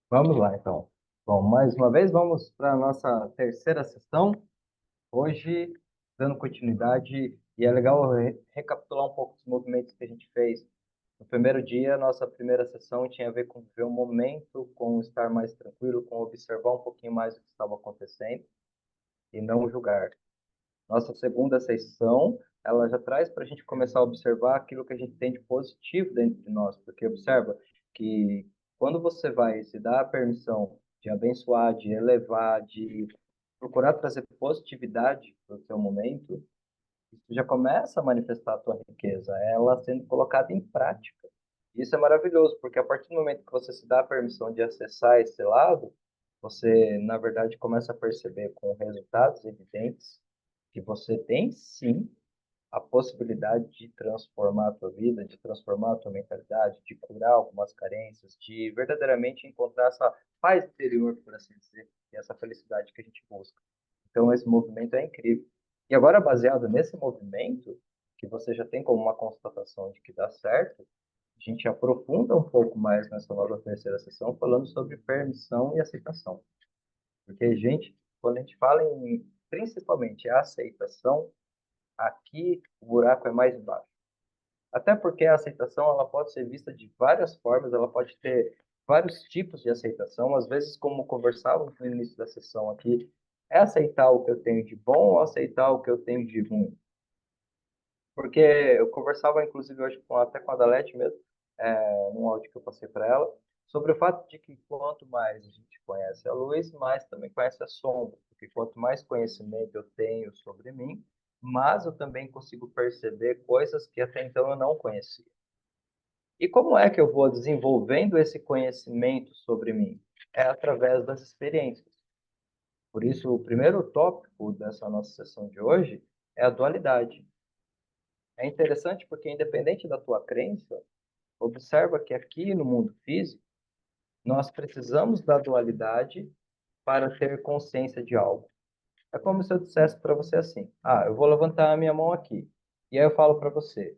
Vamos lá, então. Bom, mais uma vez, vamos para a nossa terceira sessão. Hoje, dando continuidade, e é legal recapitular um pouco dos movimentos que a gente fez. No primeiro dia, nossa primeira sessão tinha a ver com viver um momento, com estar mais tranquilo, com observar um pouquinho mais o que estava acontecendo e não julgar. Nossa segunda sessão, ela já traz para a gente começar a observar aquilo que a gente tem de positivo dentro de nós, porque observa que quando você vai se dar a permissão de abençoar, de elevar, de procurar trazer positividade para o seu momento, isso já começa a manifestar a tua riqueza, ela sendo colocada em prática. Isso é maravilhoso, porque a partir do momento que você se dá a permissão de acessar esse lado, você, na verdade, começa a perceber com resultados evidentes que você tem sim a possibilidade de transformar a tua vida, de transformar a tua mentalidade, de curar algumas carências, de verdadeiramente encontrar essa paz interior, por assim dizer, e essa felicidade que a gente busca. Então, esse movimento é incrível. E agora, baseado nesse movimento, que você já tem como uma constatação de que dá certo, a gente aprofunda um pouco mais nessa nova terceira sessão, falando sobre permissão e aceitação. Porque, gente, quando a gente fala em principalmente a aceitação, aqui o buraco é mais baixo. Até porque a aceitação ela pode ser vista de várias formas, ela pode ter vários tipos de aceitação. Às vezes, como conversávamos no início da sessão aqui, é aceitar o que eu tenho de bom ou aceitar o que eu tenho de ruim. Porque eu conversava, inclusive, hoje até com a Dalete mesmo, num áudio que eu passei para ela, sobre o fato de que quanto mais a gente conhece a luz, mais também conhece a sombra. Porque quanto mais conhecimento eu tenho sobre mim, mais eu também consigo perceber coisas que até então eu não conhecia. E como é que eu vou desenvolvendo esse conhecimento sobre mim? É através das experiências. Por isso, o primeiro tópico dessa nossa sessão de hoje é a dualidade. É interessante porque, independente da tua crença, observa que aqui no mundo físico, nós precisamos da dualidade para ter consciência de algo. É como se eu dissesse para você assim: ah, eu vou levantar a minha mão aqui. E aí eu falo para você: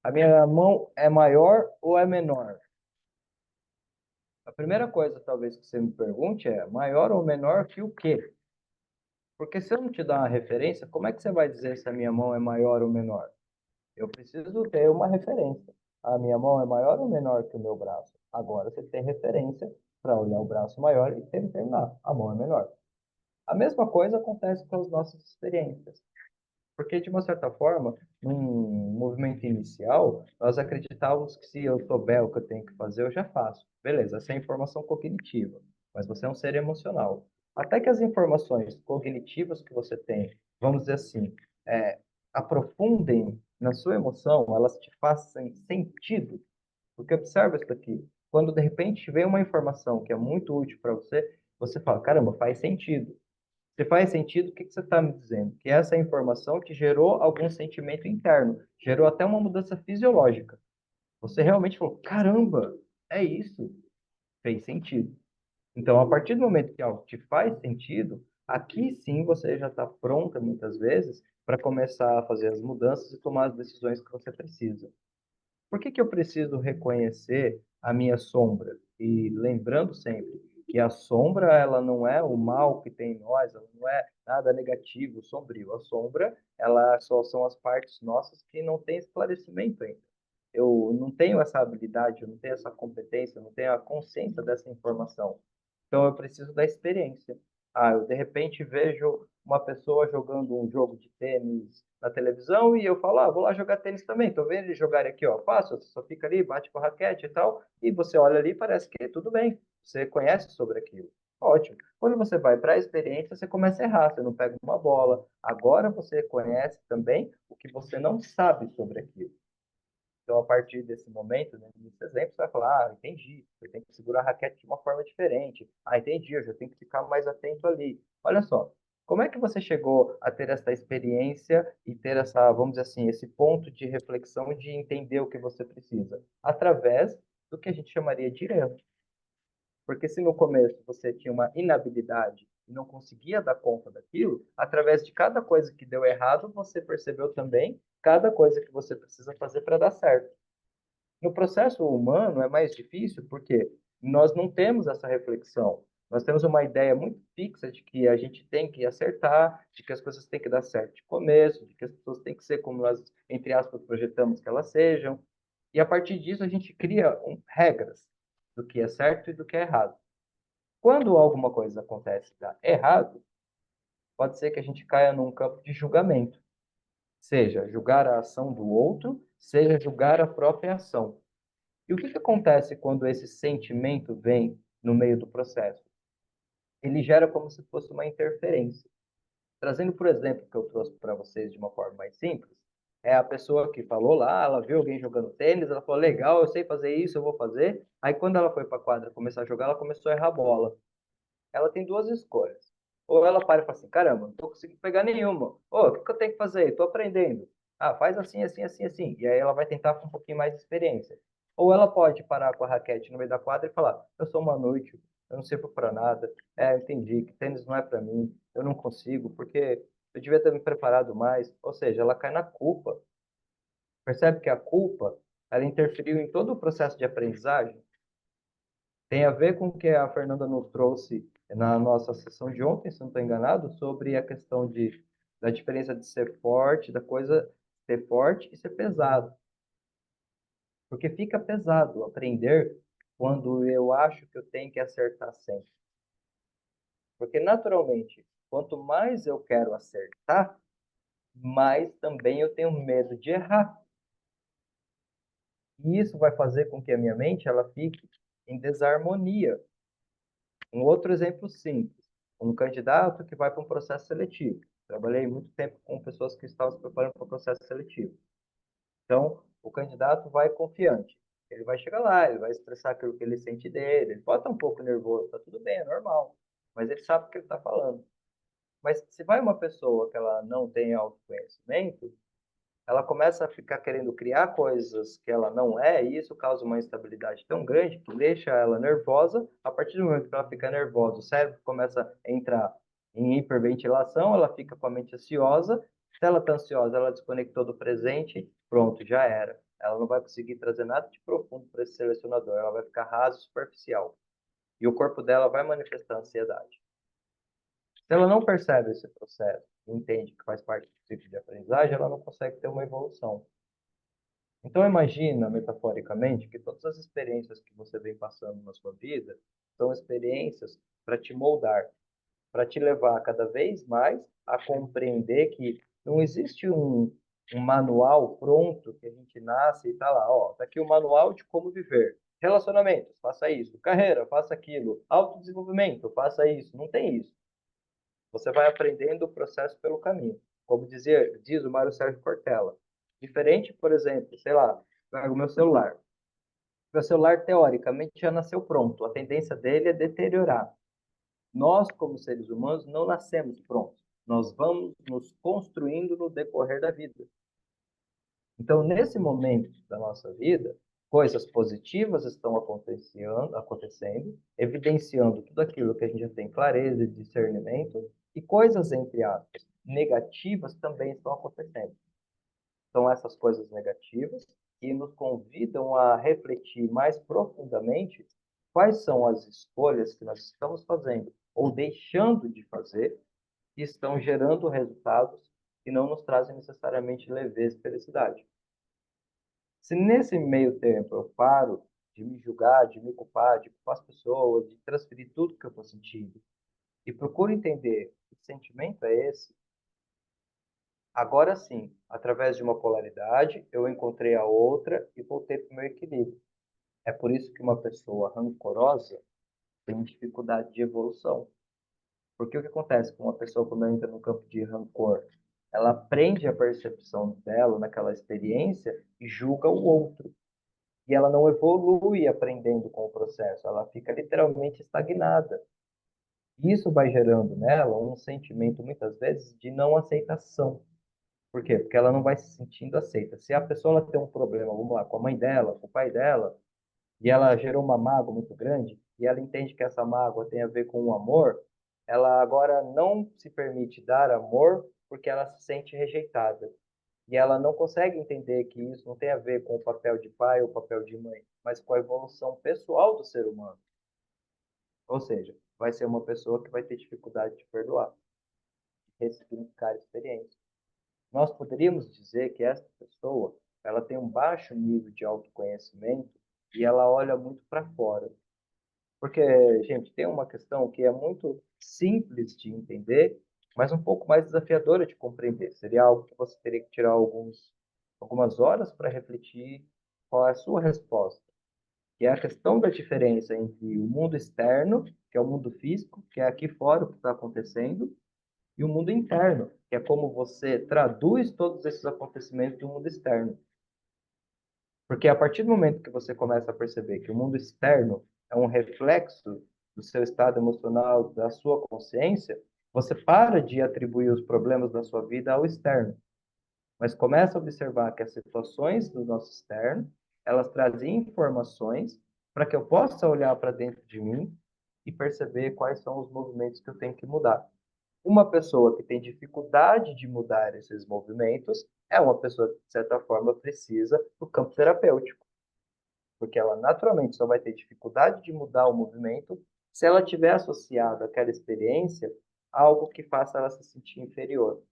a minha mão é maior ou é menor? A primeira coisa, talvez, que você me pergunte é: maior ou menor que o quê? Porque se eu não te dar uma referência, como é que você vai dizer se a minha mão é maior ou menor? Eu preciso ter uma referência. A minha mão é maior ou menor que o meu braço? Agora você tem referência para olhar o braço maior e determinar. A mão é menor. A mesma coisa acontece com as nossas experiências. Porque, de uma certa forma, num movimento inicial, nós acreditávamos que se eu souber o que eu tenho que fazer, eu já faço. Beleza, essa é a informação cognitiva, mas você é um ser emocional. Até que as informações cognitivas que você tem, vamos dizer assim, é, aprofundem na sua emoção, elas te façam sentido. Porque observa isso aqui. Quando de repente vem uma informação que é muito útil para você, você fala, caramba, faz sentido. Se faz sentido, o que que você está me dizendo? Que essa informação te gerou algum sentimento interno, gerou até uma mudança fisiológica. Você realmente falou: caramba, é isso. Fez sentido. Então, a partir do momento que algo te faz sentido, aqui sim você já está pronta, muitas vezes, para começar a fazer as mudanças e tomar as decisões que você precisa. Por que que eu preciso reconhecer a minha sombra? E lembrando sempre que a sombra, ela não é o mal que tem em nós, ela não é nada negativo, sombrio. A sombra, ela só são as partes nossas que não têm esclarecimento ainda. Eu não tenho essa habilidade, eu não tenho essa competência, eu não tenho a consciência dessa informação. Então eu preciso da experiência. Ah, eu de repente vejo uma pessoa jogando um jogo de tênis na televisão e eu falo, ah, vou lá jogar tênis também. Tô vendo eles jogarem aqui, ó, fácil, você só fica ali, bate com a raquete e tal, e você olha ali e parece que tudo bem. Você conhece sobre aquilo. Ótimo. Quando você vai para a experiência, você começa a errar, você não pega uma bola. Agora você conhece também o que você não sabe sobre aquilo. Então, a partir desse momento, né, nesse exemplo, você vai falar, ah, entendi, eu tenho que segurar a raquete de uma forma diferente. Ah, entendi, eu já tenho que ficar mais atento ali. Olha só, como é que você chegou a ter essa experiência e ter essa, vamos dizer assim, esse ponto de reflexão de entender o que você precisa? Através do que a gente chamaria de erro. Porque se no começo você tinha uma inabilidade e não conseguia dar conta daquilo, através de cada coisa que deu errado, você percebeu também cada coisa que você precisa fazer para dar certo. No processo humano é mais difícil, por quê? Nós não temos essa reflexão. Nós temos uma ideia muito fixa de que a gente tem que acertar, de que as coisas têm que dar certo de começo, de que as pessoas têm que ser como nós, entre aspas, projetamos que elas sejam. E a partir disso a gente cria regras do que é certo e do que é errado. Quando alguma coisa acontece e dá errado, pode ser que a gente caia num campo de julgamento, seja julgar a ação do outro, seja julgar a própria ação. E o que acontece quando esse sentimento vem no meio do processo? Ele gera como se fosse uma interferência. Trazendo, por exemplo, que eu trouxe para vocês de uma forma mais simples, é a pessoa que falou lá, ela viu alguém jogando tênis, ela falou, legal, eu sei fazer isso, eu vou fazer. Aí, quando ela foi para a quadra começar a jogar, ela começou a errar a bola. Ela tem duas escolhas. Ou ela para e fala assim, caramba, não estou conseguindo pegar nenhuma. Ô, o que que eu tenho que fazer? Estou aprendendo. Ah, faz assim, assim, assim, assim. E aí ela vai tentar com um pouquinho mais de experiência. Ou ela pode parar com a raquete no meio da quadra e falar, eu sou uma noite, eu não sirvo para nada. É, eu entendi que tênis não é para mim, eu não consigo, porque eu devia ter me preparado mais. Ou seja, ela cai na culpa. Percebe que a culpa, ela interferiu em todo o processo de aprendizagem? Tem a ver com o que a Fernanda nos trouxe na nossa sessão de ontem, se não estou enganado, sobre a questão da diferença de ser forte, da coisa ser forte e ser pesado. Porque fica pesado aprender quando eu acho que eu tenho que acertar sempre. Porque, naturalmente, quanto mais eu quero acertar, mais também eu tenho medo de errar. E isso vai fazer com que a minha mente ela fique em desarmonia. Um outro exemplo simples, um candidato que vai para um processo seletivo. Trabalhei muito tempo com pessoas que estavam se preparando para o processo seletivo. Então, o candidato vai confiante. Ele vai chegar lá, ele vai expressar aquilo que ele sente dele, ele pode estar um pouco nervoso, está tudo bem, é normal, mas ele sabe o que ele está falando. Mas se vai uma pessoa que ela não tem autoconhecimento, ela começa a ficar querendo criar coisas que ela não é, e isso causa uma instabilidade tão grande que deixa ela nervosa. A partir do momento que ela fica nervosa, o cérebro começa a entrar em hiperventilação, ela fica com a mente ansiosa. Se ela está ansiosa, ela desconectou do presente, pronto, já era. Ela não vai conseguir trazer nada de profundo para esse selecionador, ela vai ficar rasa e superficial. E o corpo dela vai manifestar ansiedade. Se ela não percebe esse processo, entende que faz parte do ciclo de aprendizagem, ela não consegue ter uma evolução. Então, imagina, metaforicamente, que todas as experiências que você vem passando na sua vida são experiências para te moldar, para te levar cada vez mais a compreender que não existe um manual pronto que a gente nasce e está lá, ó, tá aqui o manual de como viver. Relacionamentos, faça isso. Carreira, faça aquilo. Autodesenvolvimento, faça isso. Não tem isso. Você vai aprendendo o processo pelo caminho. Como diz o Mário Sérgio Cortella. Diferente, por exemplo, sei lá, pega o meu celular. Meu celular, teoricamente, já nasceu pronto. A tendência dele é deteriorar. Nós, como seres humanos, não nascemos prontos. Nós vamos nos construindo no decorrer da vida. Então, nesse momento da nossa vida, coisas positivas estão acontecendo, evidenciando tudo aquilo que a gente já tem clareza e discernimento, e coisas, entre aspas, negativas também estão acontecendo. São essas coisas negativas que nos convidam a refletir mais profundamente quais são as escolhas que nós estamos fazendo ou deixando de fazer que estão gerando resultados que não nos trazem necessariamente leveza e felicidade. Se nesse meio tempo eu paro de me julgar, de me culpar, de culpar as pessoas, de transferir tudo que eu estou sentindo e procuro entender que sentimento é esse, agora sim, através de uma polaridade, eu encontrei a outra e voltei para o meu equilíbrio. É por isso que uma pessoa rancorosa tem dificuldade de evolução. Porque o que acontece com uma pessoa quando entra no campo de rancor? Ela prende a percepção dela naquela experiência e julga o outro. E ela não evolui aprendendo com o processo, ela fica literalmente estagnada. E isso vai gerando nela um sentimento, muitas vezes, de não aceitação. Por quê? Porque ela não vai se sentindo aceita. Se a pessoa ela tem um problema, vamos lá, com a mãe dela, com o pai dela, e ela gerou uma mágoa muito grande, e ela entende que essa mágoa tem a ver com o amor, ela agora não se permite dar amor porque ela se sente rejeitada. E ela não consegue entender que isso não tem a ver com o papel de pai ou o papel de mãe, mas com a evolução pessoal do ser humano. Ou seja, vai ser uma pessoa que vai ter dificuldade de perdoar, de ressignificar a experiência. Nós poderíamos dizer que essa pessoa, ela tem um baixo nível de autoconhecimento e ela olha muito para fora. Porque, gente, tem uma questão que é muito simples de entender, mas um pouco mais desafiadora de compreender. Seria algo que você teria que tirar algumas horas para refletir qual é a sua resposta. Que é a questão da diferença entre o mundo externo, que é o mundo físico, que é aqui fora o que está acontecendo, e o mundo interno, que é como você traduz todos esses acontecimentos do mundo externo. Porque a partir do momento que você começa a perceber que o mundo externo é um reflexo do seu estado emocional, da sua consciência, você para de atribuir os problemas da sua vida ao externo, mas começa a observar que as situações do nosso externo, elas trazem informações para que eu possa olhar para dentro de mim e perceber quais são os movimentos que eu tenho que mudar. Uma pessoa que tem dificuldade de mudar esses movimentos é uma pessoa que, de certa forma, precisa do campo terapêutico, porque ela naturalmente só vai ter dificuldade de mudar o movimento se ela tiver associado àquela experiência a algo que faça ela se sentir inferior.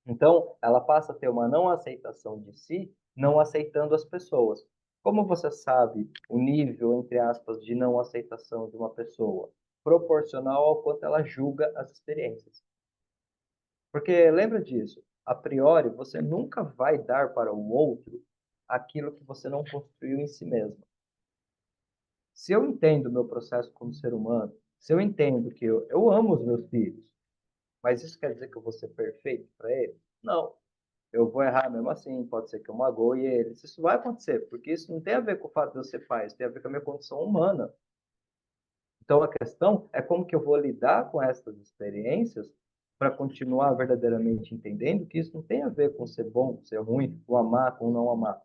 Então, ela passa a ter uma não aceitação de si, não aceitando as pessoas. Como você sabe o nível, entre aspas, de não aceitação de uma pessoa? Proporcional ao quanto ela julga as experiências. Porque lembra disso, a priori, você nunca vai dar para o outro aquilo que você não construiu em si mesmo. Se eu entendo o meu processo como ser humano, se eu entendo que eu amo os meus filhos, mas isso quer dizer que eu vou ser perfeito para eles? Não. Eu vou errar mesmo assim, pode ser que eu magoe eles. Isso vai acontecer, porque isso não tem a ver com o fato de eu ser pai, isso tem a ver com a minha condição humana. Então a questão é como que eu vou lidar com essas experiências para continuar verdadeiramente entendendo que isso não tem a ver com ser bom, ser ruim, com amar, com não amar.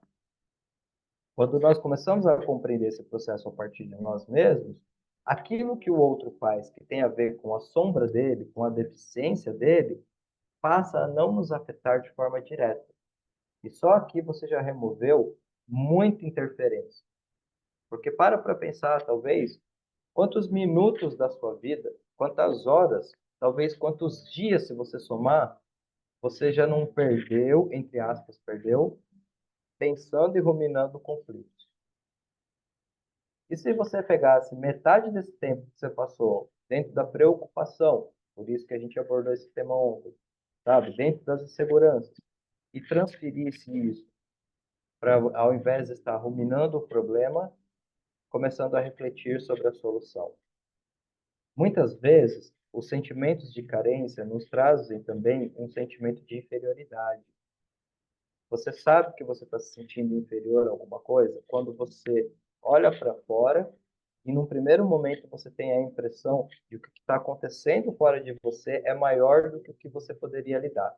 Quando nós começamos a compreender esse processo a partir de nós mesmos, aquilo que o outro faz, que tem a ver com a sombra dele, com a deficiência dele, passa a não nos afetar de forma direta. E só aqui você já removeu muita interferência. Porque para pensar, talvez, quantos minutos da sua vida, quantas horas, talvez quantos dias, se você somar, você já não perdeu, entre aspas, perdeu, pensando e ruminando conflitos. E se você pegasse metade desse tempo que você passou dentro da preocupação, por isso que a gente abordou esse tema ontem, sabe? Dentro das inseguranças, e transferisse isso para, ao invés de estar ruminando o problema, começando a refletir sobre a solução. Muitas vezes, os sentimentos de carência nos trazem também um sentimento de inferioridade. Você sabe que você está se sentindo inferior a alguma coisa quando você olha para fora e, num primeiro momento, você tem a impressão de que o que está acontecendo fora de você é maior do que o que você poderia lidar.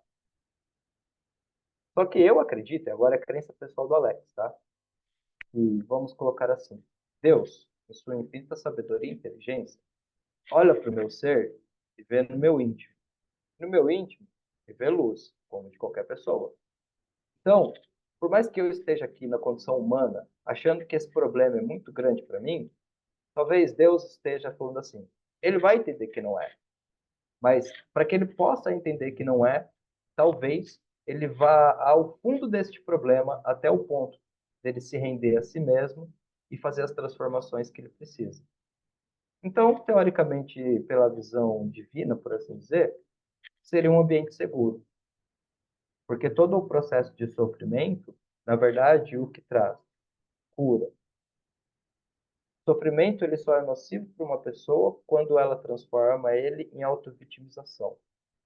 Só que eu acredito, e agora é a crença pessoal do Alex, tá? E vamos colocar assim: Deus, em sua infinita sabedoria e inteligência, olha para o meu ser e vê no meu íntimo. No meu íntimo, e vê luz, como de qualquer pessoa. Então, por mais que eu esteja aqui na condição humana, achando que esse problema é muito grande para mim, talvez Deus esteja falando assim. Ele vai entender que não é. Mas para que ele possa entender que não é, talvez ele vá ao fundo deste problema até o ponto dele se render a si mesmo e fazer as transformações que ele precisa. Então, teoricamente, pela visão divina, por assim dizer, seria um ambiente seguro. Porque todo o processo de sofrimento, na verdade, o que traz? Cura. Sofrimento ele só é nocivo para uma pessoa quando ela transforma ele em autovitimização.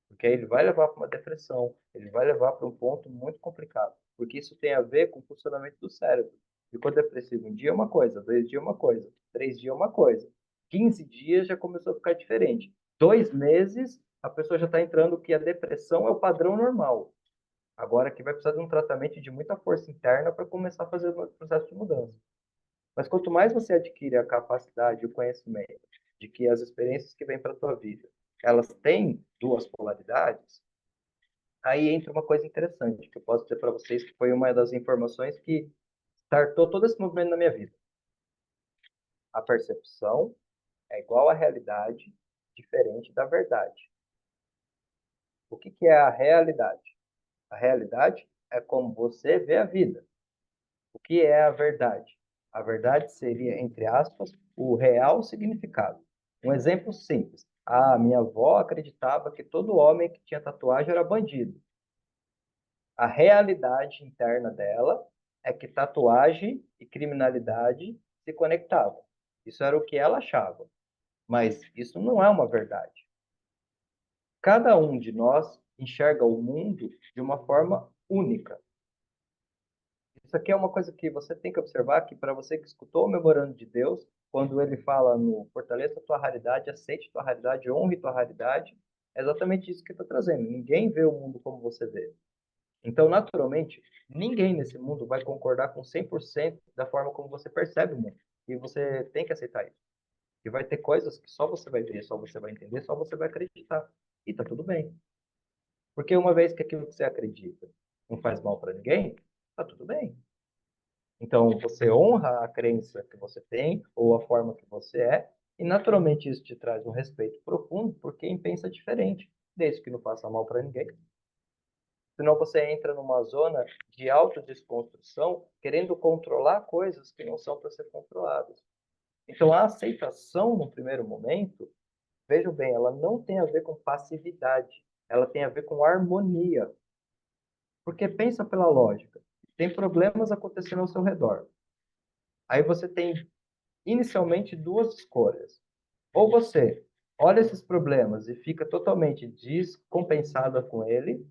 Porque aí ele vai levar para uma depressão, ele vai levar para um ponto muito complicado. Porque isso tem a ver com o funcionamento do cérebro. Ficou depressivo um dia é uma coisa, 2 dias é uma coisa, 3 dias é uma coisa. 15 dias já começou a ficar diferente. 2 meses, a pessoa já está entrando que a depressão é o padrão normal. Agora que vai precisar de um tratamento de muita força interna para começar a fazer o processo de mudança. Mas quanto mais você adquire a capacidade e o conhecimento de que as experiências que vêm para a tua vida, elas têm duas polaridades, aí entra uma coisa interessante que eu posso dizer para vocês que foi uma das informações que startou todo esse movimento na minha vida. A percepção é igual à realidade, diferente da verdade. O que que é a realidade? A realidade é como você vê a vida. O que é a verdade? A verdade seria, entre aspas, o real significado. Um exemplo simples. Ah, minha avó acreditava que todo homem que tinha tatuagem era bandido. A realidade interna dela é que tatuagem e criminalidade se conectavam. Isso era o que ela achava. Mas isso não é uma verdade. Cada um de nós enxerga o mundo de uma forma única. Isso aqui é uma coisa que você tem que observar, que para você que escutou o memorando de Deus, quando ele fala no fortaleça a tua raridade, aceite tua raridade, honre tua raridade, é exatamente isso que está trazendo. Ninguém vê o mundo como você vê. Então, naturalmente, ninguém nesse mundo vai concordar com 100% da forma como você percebe o mundo. E você tem que aceitar isso. E vai ter coisas que só você vai ver, só você vai entender, só você vai acreditar. E tá tudo bem. Porque uma vez que aquilo que você acredita não faz mal para ninguém, tá tudo bem. Então, você honra a crença que você tem ou a forma que você é, e naturalmente isso te traz um respeito profundo por quem pensa diferente, desde que não faça mal para ninguém. Senão você entra numa zona de autodesconstrução, querendo controlar coisas que não são para ser controladas. Então, a aceitação, no primeiro momento, vejam bem, ela não tem a ver com passividade, ela tem a ver com harmonia. Porque pensa pela lógica, tem problemas acontecendo ao seu redor. Aí você tem inicialmente duas escolhas. Ou você olha esses problemas e fica totalmente descompensada com ele,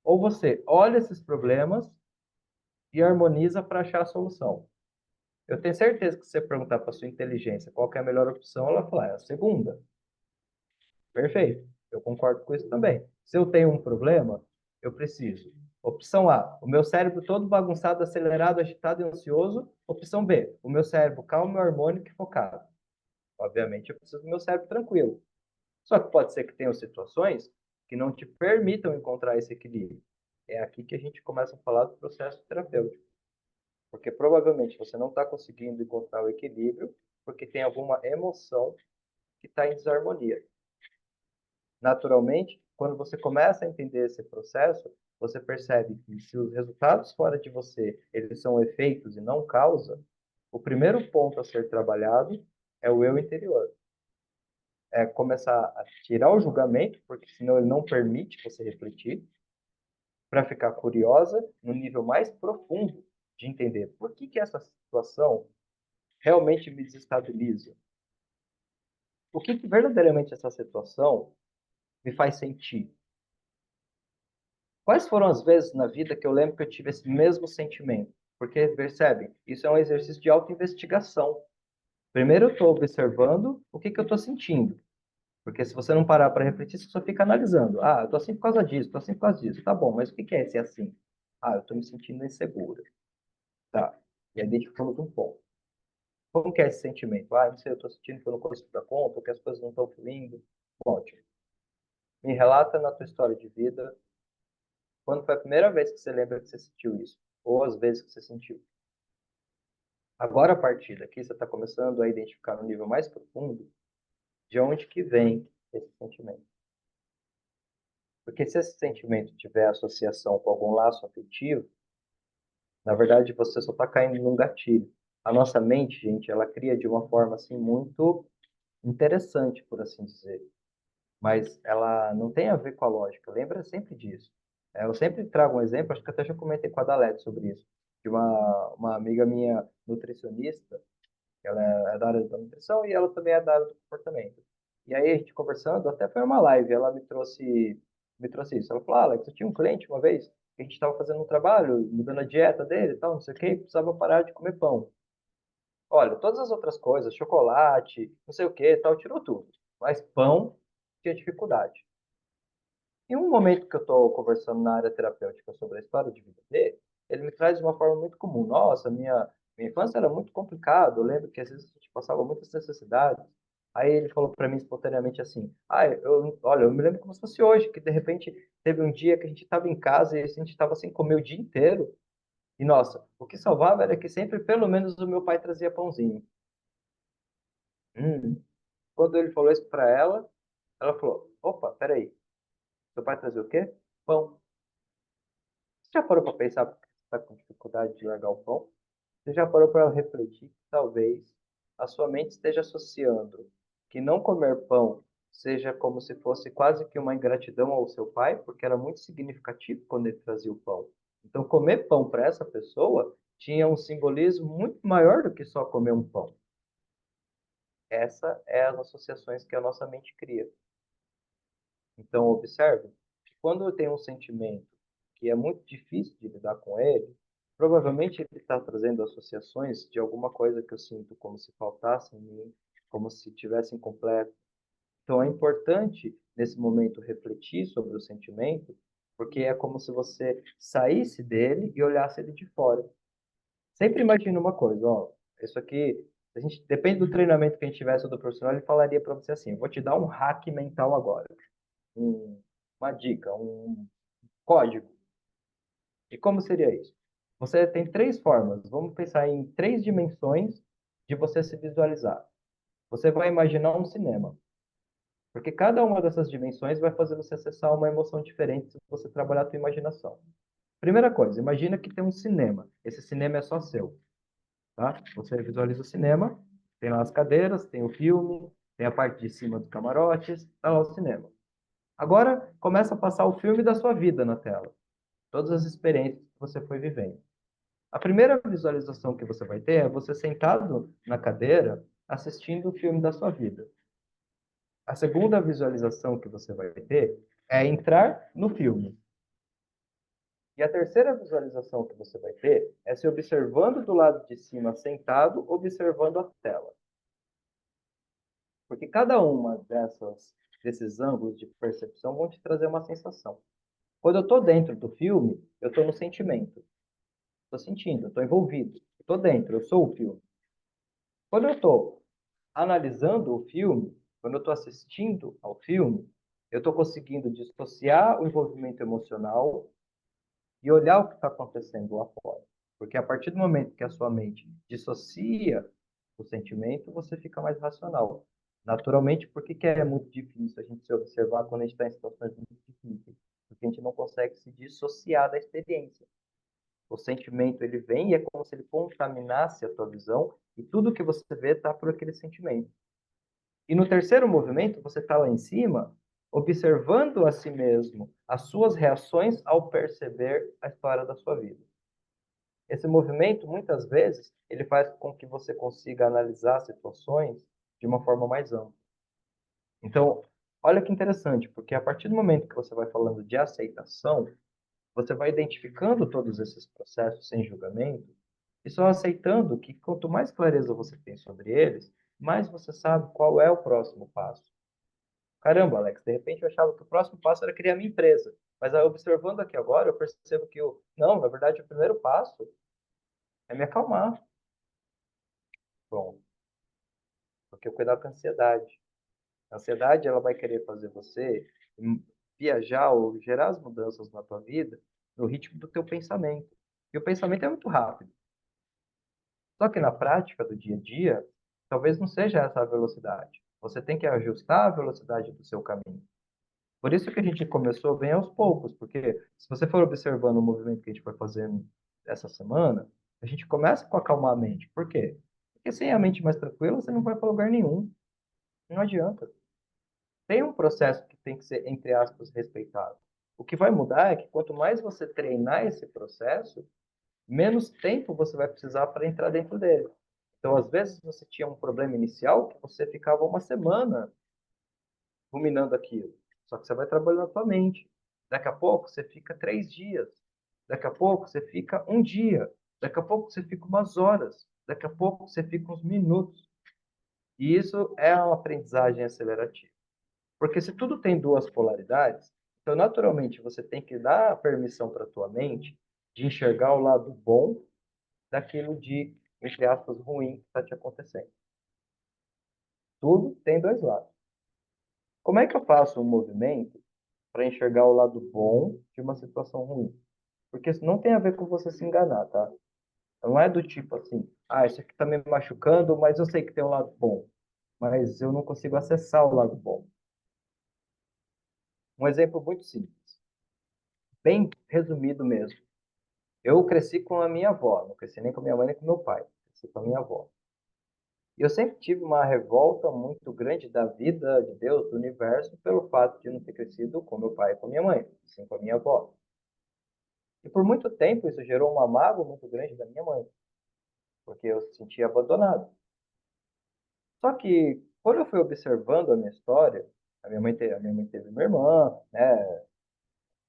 ou você olha esses problemas e harmoniza para achar a solução. Eu tenho certeza que se você perguntar para sua inteligência qual que é a melhor opção, ela vai falar, é a segunda. Perfeito. Eu concordo com isso também. Se eu tenho um problema, eu preciso. Opção A, o meu cérebro todo bagunçado, acelerado, agitado e ansioso. Opção B, o meu cérebro calmo, harmônico e focado. Obviamente, eu preciso do meu cérebro tranquilo. Só que pode ser que tenham situações que não te permitam encontrar esse equilíbrio. É aqui que a gente começa a falar do processo terapêutico. Porque provavelmente você não está conseguindo encontrar o equilíbrio porque tem alguma emoção que está em desarmonia. Naturalmente, quando você começa a entender esse processo, você percebe que se os resultados fora de você, eles são efeitos e não causa, o primeiro ponto a ser trabalhado é o eu interior. É começar a tirar o julgamento, porque senão ele não permite você refletir, para ficar curiosa no nível mais profundo de entender por que que essa situação realmente me desestabiliza. O que que verdadeiramente essa situação me faz sentir? Quais foram as vezes na vida que eu lembro que eu tive esse mesmo sentimento? Porque, percebe, isso é um exercício de autoinvestigação. Primeiro eu estou observando o que que eu estou sentindo. Porque se você não parar para refletir, você só fica analisando. Ah, eu estou assim por causa disso, estou assim por causa disso. Tá bom, mas o que que é esse assim? Ah, eu estou me sentindo insegura. Tá, e aí identificamos um ponto. Como que é esse sentimento? Ah, não sei, eu estou sentindo que eu não consigo dar conta, que as coisas não estão fluindo. Ótimo. Me relata na tua história de vida quando foi a primeira vez que você lembra que você sentiu isso, ou as vezes que você sentiu. Agora, a partir daqui, você está começando a identificar no nível mais profundo de onde que vem esse sentimento. Porque se esse sentimento tiver associação com algum laço afetivo, na verdade você só está caindo num gatilho. A nossa mente, gente, ela cria de uma forma assim muito interessante, por assim dizer. Mas ela não tem a ver com a lógica. Lembra sempre disso. Eu sempre trago um exemplo, acho que até já comentei com a Dalete sobre isso, de uma amiga minha nutricionista. Ela é da área da nutrição e ela também é da área do comportamento. E aí a gente conversando, até foi uma live, ela me trouxe isso. Ela falou, ah, Alex, eu tinha um cliente uma vez, que a gente estava fazendo um trabalho, mudando a dieta dele e tal, não sei o quê, e precisava parar de comer pão. Olha, todas as outras coisas, chocolate, não sei o quê, tal, tirou tudo. Mas pão tinha dificuldade. Em um momento que eu estou conversando na área terapêutica sobre a história de vida dele, ele me traz de uma forma muito comum. Nossa, minha infância era muito complicada. Eu lembro que às vezes a gente passava muitas necessidades. Aí ele falou para mim espontaneamente assim: Ah, olha, eu me lembro como se fosse hoje, que de repente teve um dia que a gente estava em casa e a gente estava sem comer o dia inteiro. E nossa, o que salvava era que sempre, pelo menos, o meu pai trazia pãozinho. Hum. Quando ele falou isso para ela falou, opa, peraí, seu pai trazia o quê? Pão. Você já parou para pensar porque você está com dificuldade de largar o pão? Você já parou para refletir que talvez a sua mente esteja associando que não comer pão seja como se fosse quase que uma ingratidão ao seu pai, porque era muito significativo quando ele trazia o pão. Então, comer pão para essa pessoa tinha um simbolismo muito maior do que só comer um pão. Essa é as associações que a nossa mente cria. Então, observe que quando eu tenho um sentimento que é muito difícil de lidar com ele, provavelmente ele está trazendo associações de alguma coisa que eu sinto como se faltasse em mim, como se tivesse incompleto. Então, é importante, nesse momento, refletir sobre o sentimento, porque é como se você saísse dele e olhasse ele de fora. Sempre imagine uma coisa, ó, isso aqui, a gente, depende do treinamento que a gente tivesse ou do profissional, ele falaria para você assim, eu vou te dar um hack mental agora, um, uma dica, um código. E como seria isso? Você tem três formas, vamos pensar em três dimensões de você se visualizar. Você vai imaginar um cinema, porque cada uma dessas dimensões vai fazer você acessar uma emoção diferente se você trabalhar a sua imaginação. Primeira coisa, imagina que tem um cinema. Esse cinema é só seu, tá? Você visualiza o cinema, tem lá as cadeiras, tem o filme, tem a parte de cima dos camarotes, tá lá o cinema. Agora começa a passar o filme da sua vida na tela, todas as experiências que você foi vivendo. A primeira visualização que você vai ter é você sentado na cadeira assistindo o filme da sua vida. A segunda visualização que você vai ter é entrar no filme. E a terceira visualização que você vai ter é se observando do lado de cima, sentado, observando a tela. Porque cada uma desses ângulos de percepção vão te trazer uma sensação. Quando eu estou dentro do filme, eu estou no sentimento. Estou sentindo, estou envolvido. Estou dentro, eu sou o filme. Quando eu estou analisando o filme, quando eu estou assistindo ao filme, eu estou conseguindo dissociar o envolvimento emocional e olhar o que está acontecendo lá fora. Porque a partir do momento que a sua mente dissocia o sentimento, você fica mais racional. Naturalmente, por que que é muito difícil a gente se observar quando a gente está em situações muito difíceis? Porque a gente não consegue se dissociar da experiência. O sentimento ele vem e é como se ele contaminasse a tua visão e tudo que você vê está por aquele sentimento. E no terceiro movimento, você está lá em cima, observando a si mesmo, as suas reações ao perceber a história da sua vida. Esse movimento, muitas vezes, ele faz com que você consiga analisar situações de uma forma mais ampla. Então, olha que interessante, porque a partir do momento que você vai falando de aceitação, você vai identificando todos esses processos sem julgamento e só aceitando que quanto mais clareza você tem sobre eles, mais você sabe qual é o próximo passo. Caramba, Alex, de repente eu achava que o próximo passo era criar minha empresa. Mas aí, observando aqui agora, eu percebo que não, na verdade, o primeiro passo é me acalmar. Bom, porque eu cuidar com a ansiedade. A ansiedade, ela vai querer fazer você viajar ou gerar as mudanças na tua vida no ritmo do teu pensamento. E o pensamento é muito rápido. Só que na prática do dia a dia, talvez não seja essa a velocidade. Você tem que ajustar a velocidade do seu caminho. Por isso que a gente começou bem aos poucos, porque se você for observando o movimento que a gente foi fazendo essa semana, a gente começa com acalmar a mente. Por quê? Porque sem a mente mais tranquila, você não vai para lugar nenhum. Não adianta. Tem um processo que tem que ser, entre aspas, respeitado. O que vai mudar é que quanto mais você treinar esse processo, menos tempo você vai precisar para entrar dentro dele. Então, às vezes, você tinha um problema inicial que você ficava uma semana ruminando aquilo. Só que você vai trabalhando a sua mente. Daqui a pouco você fica 3 dias. Daqui a pouco você fica um dia. Daqui a pouco você fica umas horas. Daqui a pouco você fica uns minutos. E isso é uma aprendizagem acelerativa. Porque se tudo tem duas polaridades, então naturalmente você tem que dar a permissão para a tua mente de enxergar o lado bom daquilo de, entre aspas, ruim que está te acontecendo. Tudo tem dois lados. Como é que eu faço um movimento para enxergar o lado bom de uma situação ruim? Porque isso não tem a ver com você se enganar, tá? Não é do tipo assim, ah, isso aqui tá me machucando, mas eu sei que tem um lado bom. mas eu não consigo acessar o lado bom. Um exemplo muito simples, bem resumido mesmo. Eu cresci com a minha avó, não cresci nem com a minha mãe nem com meu pai, cresci com a minha avó. E eu sempre tive uma revolta muito grande da vida, de Deus, do universo, pelo fato de não ter crescido com meu pai e com minha mãe, sim com a minha avó. E por muito tempo isso gerou uma mágoa muito grande da minha mãe, porque eu se sentia abandonado. Só que quando eu fui observando a minha história, a minha mãe teve uma irmã, né,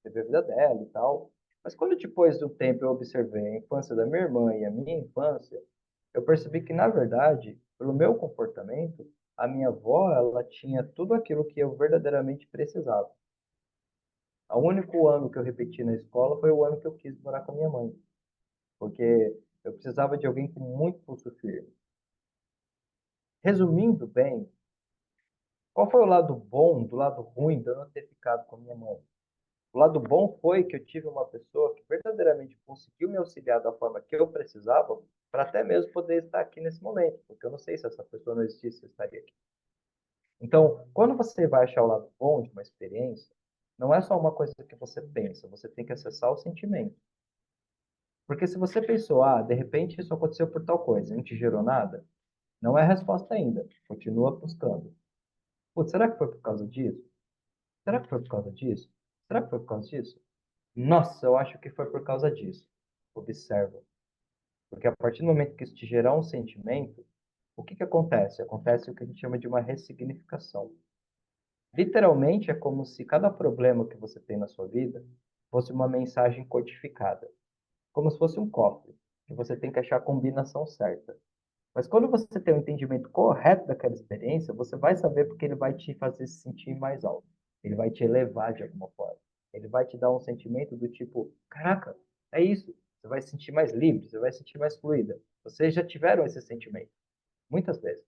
teve a vida dela e tal. Mas quando depois do tempo eu observei a infância da minha irmã e a minha infância, eu percebi que, na verdade, pelo meu comportamento, a minha avó, ela tinha tudo aquilo que eu verdadeiramente precisava. O único ano que eu repeti na escola foi o ano que eu quis morar com a minha mãe, porque eu precisava de alguém com muito pulso firme. Resumindo bem, qual foi o lado bom do lado ruim de eu não ter ficado com a minha mãe? O lado bom foi que eu tive uma pessoa que verdadeiramente conseguiu me auxiliar da forma que eu precisava para até mesmo poder estar aqui nesse momento, porque eu não sei se essa pessoa não existisse, eu estaria aqui. Então, quando você vai achar o lado bom de uma experiência, não é só uma coisa que você pensa, você tem que acessar o sentimento. Porque se você pensou, ah, de repente isso aconteceu por tal coisa, não te gerou nada, não é a resposta ainda. Continua buscando. Putz, será que foi por causa disso? Será que foi por causa disso? Será que foi por causa disso? Nossa, eu acho que foi por causa disso. Observa. Porque a partir do momento que isso te gerar um sentimento, o que que acontece? Acontece o que a gente chama de uma ressignificação. Literalmente é como se cada problema que você tem na sua vida fosse uma mensagem codificada, como se fosse um cofre, que você tem que achar a combinação certa. Mas quando você tem o entendimento correto daquela experiência, você vai saber porque ele vai te fazer se sentir mais alto. Ele vai te elevar de alguma forma. Ele vai te dar um sentimento do tipo, caraca, é isso. Você vai se sentir mais livre, você vai se sentir mais fluida. Vocês já tiveram esse sentimento, muitas vezes.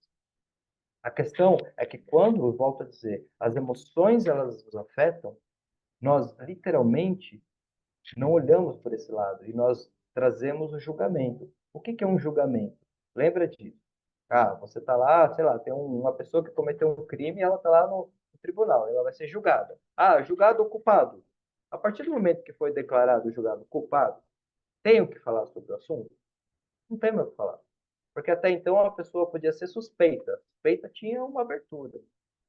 A questão é que quando, eu volto a dizer, as emoções elas nos afetam, nós literalmente não olhamos por esse lado e nós trazemos o julgamento. O que que é um julgamento? Lembra disso. Ah, você está lá, sei lá, tem uma pessoa que cometeu um crime e ela está lá no tribunal, ela vai ser julgada. Ah, julgado ou culpado? A partir do momento que foi declarado julgado culpado, tem o que falar sobre o assunto? Não tem mais o que falar. Porque até então a pessoa podia ser suspeita. Suspeita tinha uma abertura.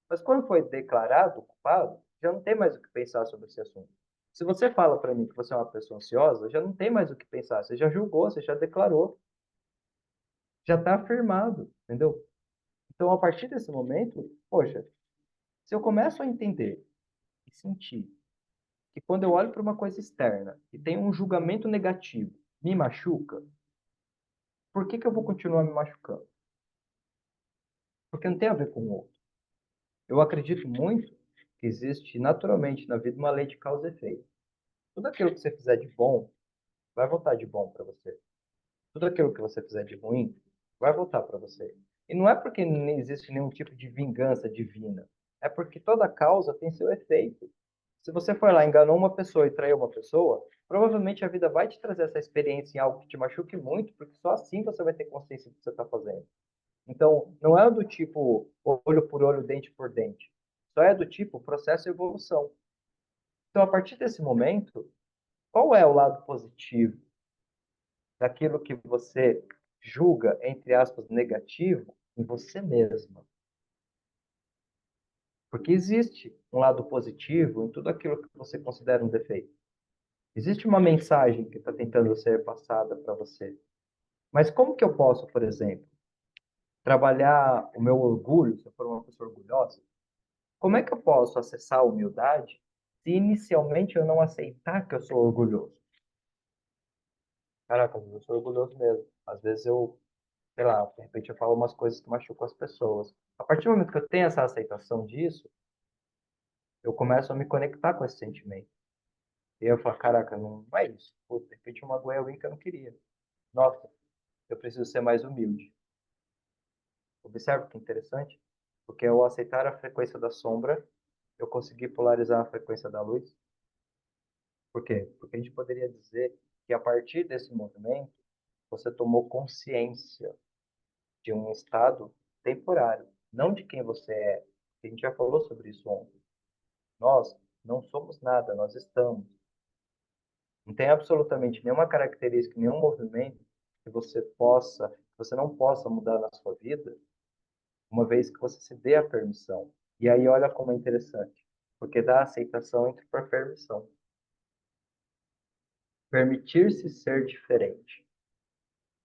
Mas quando foi declarado culpado, já não tem mais o que pensar sobre esse assunto. Se você fala para mim que você é uma pessoa ansiosa, já não tem mais o que pensar. Você já julgou, você já declarou, já está afirmado, entendeu? Então, a partir desse momento, poxa, se eu começo a entender e sentir que quando eu olho para uma coisa externa e tem um julgamento negativo, me machuca, por que que eu vou continuar me machucando? Porque não tem a ver com o outro. Eu acredito muito que existe naturalmente na vida uma lei de causa e efeito. Tudo aquilo que você fizer de bom vai voltar de bom para você. Tudo aquilo que você fizer de ruim vai voltar para você. E não é porque não existe nenhum tipo de vingança divina. É porque toda causa tem seu efeito. Se você for lá, enganou uma pessoa e traiu uma pessoa, provavelmente a vida vai te trazer essa experiência em algo que te machuque muito, porque só assim você vai ter consciência do que você está fazendo. Então, não é do tipo olho por olho, dente por dente. Só é do tipo processo de evolução. Então, a partir desse momento, qual é o lado positivo daquilo que você julga, entre aspas, negativo em você mesma? Porque existe um lado positivo em tudo aquilo que você considera um defeito. Existe uma mensagem que está tentando ser passada para você. Mas como que eu posso, por exemplo, trabalhar o meu orgulho, se eu for uma pessoa orgulhosa? Como é que eu posso acessar a humildade se inicialmente eu não aceitar que eu sou orgulhoso? Caraca, eu sou orgulhoso mesmo. Às vezes eu, sei lá, de repente eu falo umas coisas que machucam as pessoas. A partir do momento que eu tenho essa aceitação disso, eu começo a me conectar com esse sentimento. E eu falo, caraca, não é isso. Pô, de repente eu magoei alguém que eu não queria. Nossa, eu preciso ser mais humilde. Observe que interessante, porque ao aceitar a frequência da sombra, eu consegui polarizar a frequência da luz. Por quê? Porque a gente poderia dizer que a partir desse movimento, você tomou consciência de um estado temporário. não de quem você é. A gente já falou sobre isso ontem. Nós não somos nada, nós estamos. Não tem absolutamente nenhuma característica, nenhum movimento que você não possa mudar na sua vida, uma vez que você se dê a permissão. E aí olha como é interessante, porque dá aceitação entre por permissão. Permitir-se ser diferente.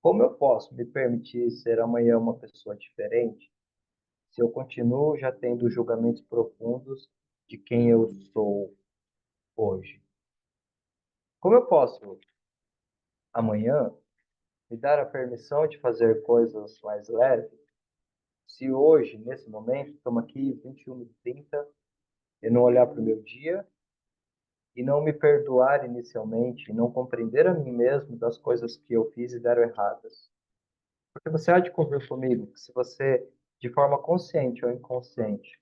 Como eu posso me permitir ser amanhã uma pessoa diferente se eu continuo já tendo julgamentos profundos de quem eu sou hoje? Como eu posso amanhã me dar a permissão de fazer coisas mais leves se hoje, nesse momento, estamos aqui 21h30, eu não olhar para o meu dia e não me perdoar inicialmente, e não compreender a mim mesmo das coisas que eu fiz e deram erradas? Porque você há de convir comigo que se você, de forma consciente ou inconsciente,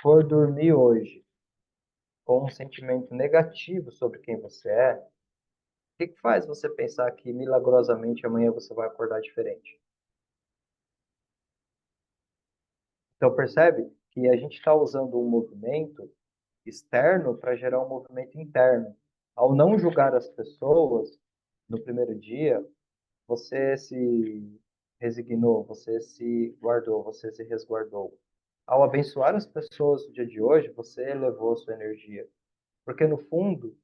for dormir hoje com um sentimento negativo sobre quem você é, o que faz você pensar que milagrosamente amanhã você vai acordar diferente? Então percebe que a gente está usando um movimento externo para gerar um movimento interno. Ao não julgar as pessoas no primeiro dia, você se resignou, você se guardou, você se resguardou. Ao abençoar as pessoas no dia de hoje, você elevou a sua energia. Porque no fundo,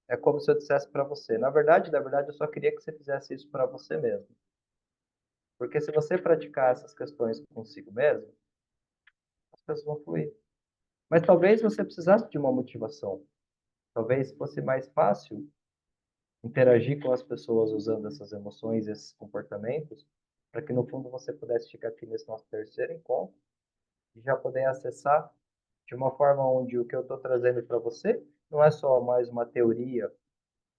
é como se eu dissesse para você, na verdade, eu só queria que você fizesse isso para você mesmo. Porque se você praticar essas questões consigo mesmo, as coisas vão fluir. Mas talvez você precisasse de uma motivação. Talvez fosse mais fácil interagir com as pessoas usando essas emoções, esses comportamentos, para que no fundo você pudesse ficar aqui nesse nosso terceiro encontro e já poder acessar de uma forma onde o que eu estou trazendo para você não é só mais uma teoria,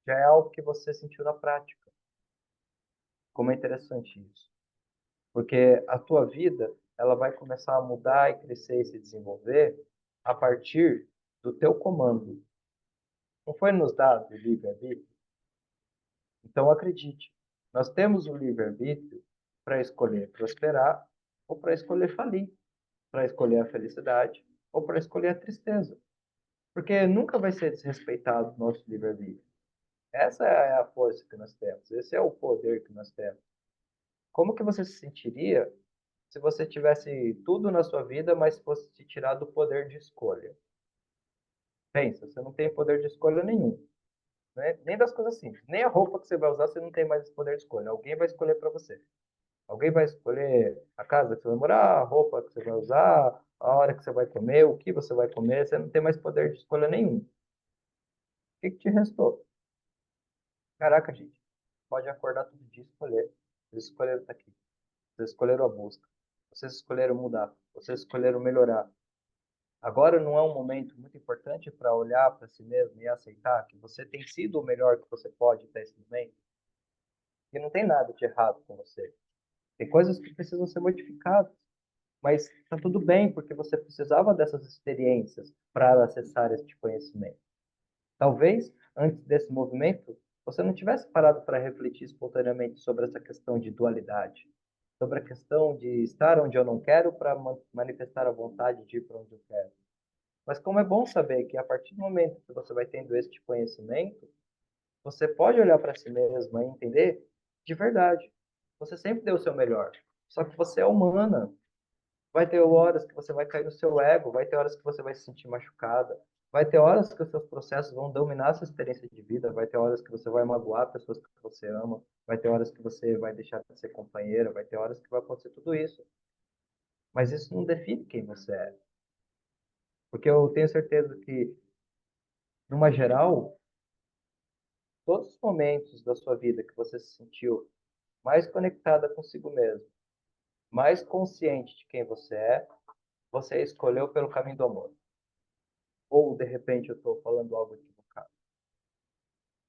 já é algo que você sentiu na prática. Como é interessante isso. Porque a tua vida, ela vai começar a mudar e crescer e se desenvolver a partir do teu comando. Não foi nos dado o livre-arbítrio? Então acredite, nós temos o livre-arbítrio para escolher prosperar ou para escolher falir, para escolher a felicidade ou para escolher a tristeza. Porque nunca vai ser desrespeitado o nosso livre-arbítrio. Essa é a força que nós temos, esse é o poder que nós temos. Como que você se sentiria se você tivesse tudo na sua vida, mas fosse te tirado o poder de escolha? Pensa, você não tem poder de escolha nenhum, né? Nem das coisas simples, nem a roupa que você vai usar, você não tem mais esse poder de escolha. Alguém vai escolher para você. Alguém vai escolher a casa que você vai morar, a roupa que você vai usar, a hora que você vai comer, o que você vai comer. Você não tem mais poder de escolha nenhum. O que te restou? Caraca, gente, pode acordar todo dia e escolher. Vocês escolheram estar aqui. Vocês escolheram a busca. Vocês escolheram mudar. Vocês escolheram melhorar. Agora não é um momento muito importante para olhar para si mesmo e aceitar que você tem sido o melhor que você pode até esse momento? E não tem nada de errado com você. Tem coisas que precisam ser modificadas. Mas está tudo bem, porque você precisava dessas experiências para acessar este conhecimento. Talvez, antes desse movimento, você não tivesse parado para refletir espontaneamente sobre essa questão de dualidade, sobre a questão de estar onde eu não quero para manifestar a vontade de ir para onde eu quero. Mas como é bom saber que a partir do momento que você vai tendo este conhecimento, você pode olhar para si mesmo e entender de verdade. Você sempre deu o seu melhor. Só que você é humana. Vai ter horas que você vai cair no seu ego, vai ter horas que você vai se sentir machucada, vai ter horas que os seus processos vão dominar a sua experiência de vida, vai ter horas que você vai magoar pessoas que você ama, vai ter horas que você vai deixar de ser companheira, vai ter horas que vai acontecer tudo isso. Mas isso não define quem você é. Porque eu tenho certeza que, numa geral, todos os momentos da sua vida que você se sentiu mais conectada consigo mesmo, mais consciente de quem você escolheu pelo caminho do amor. Ou, de repente, eu estou falando algo equivocado.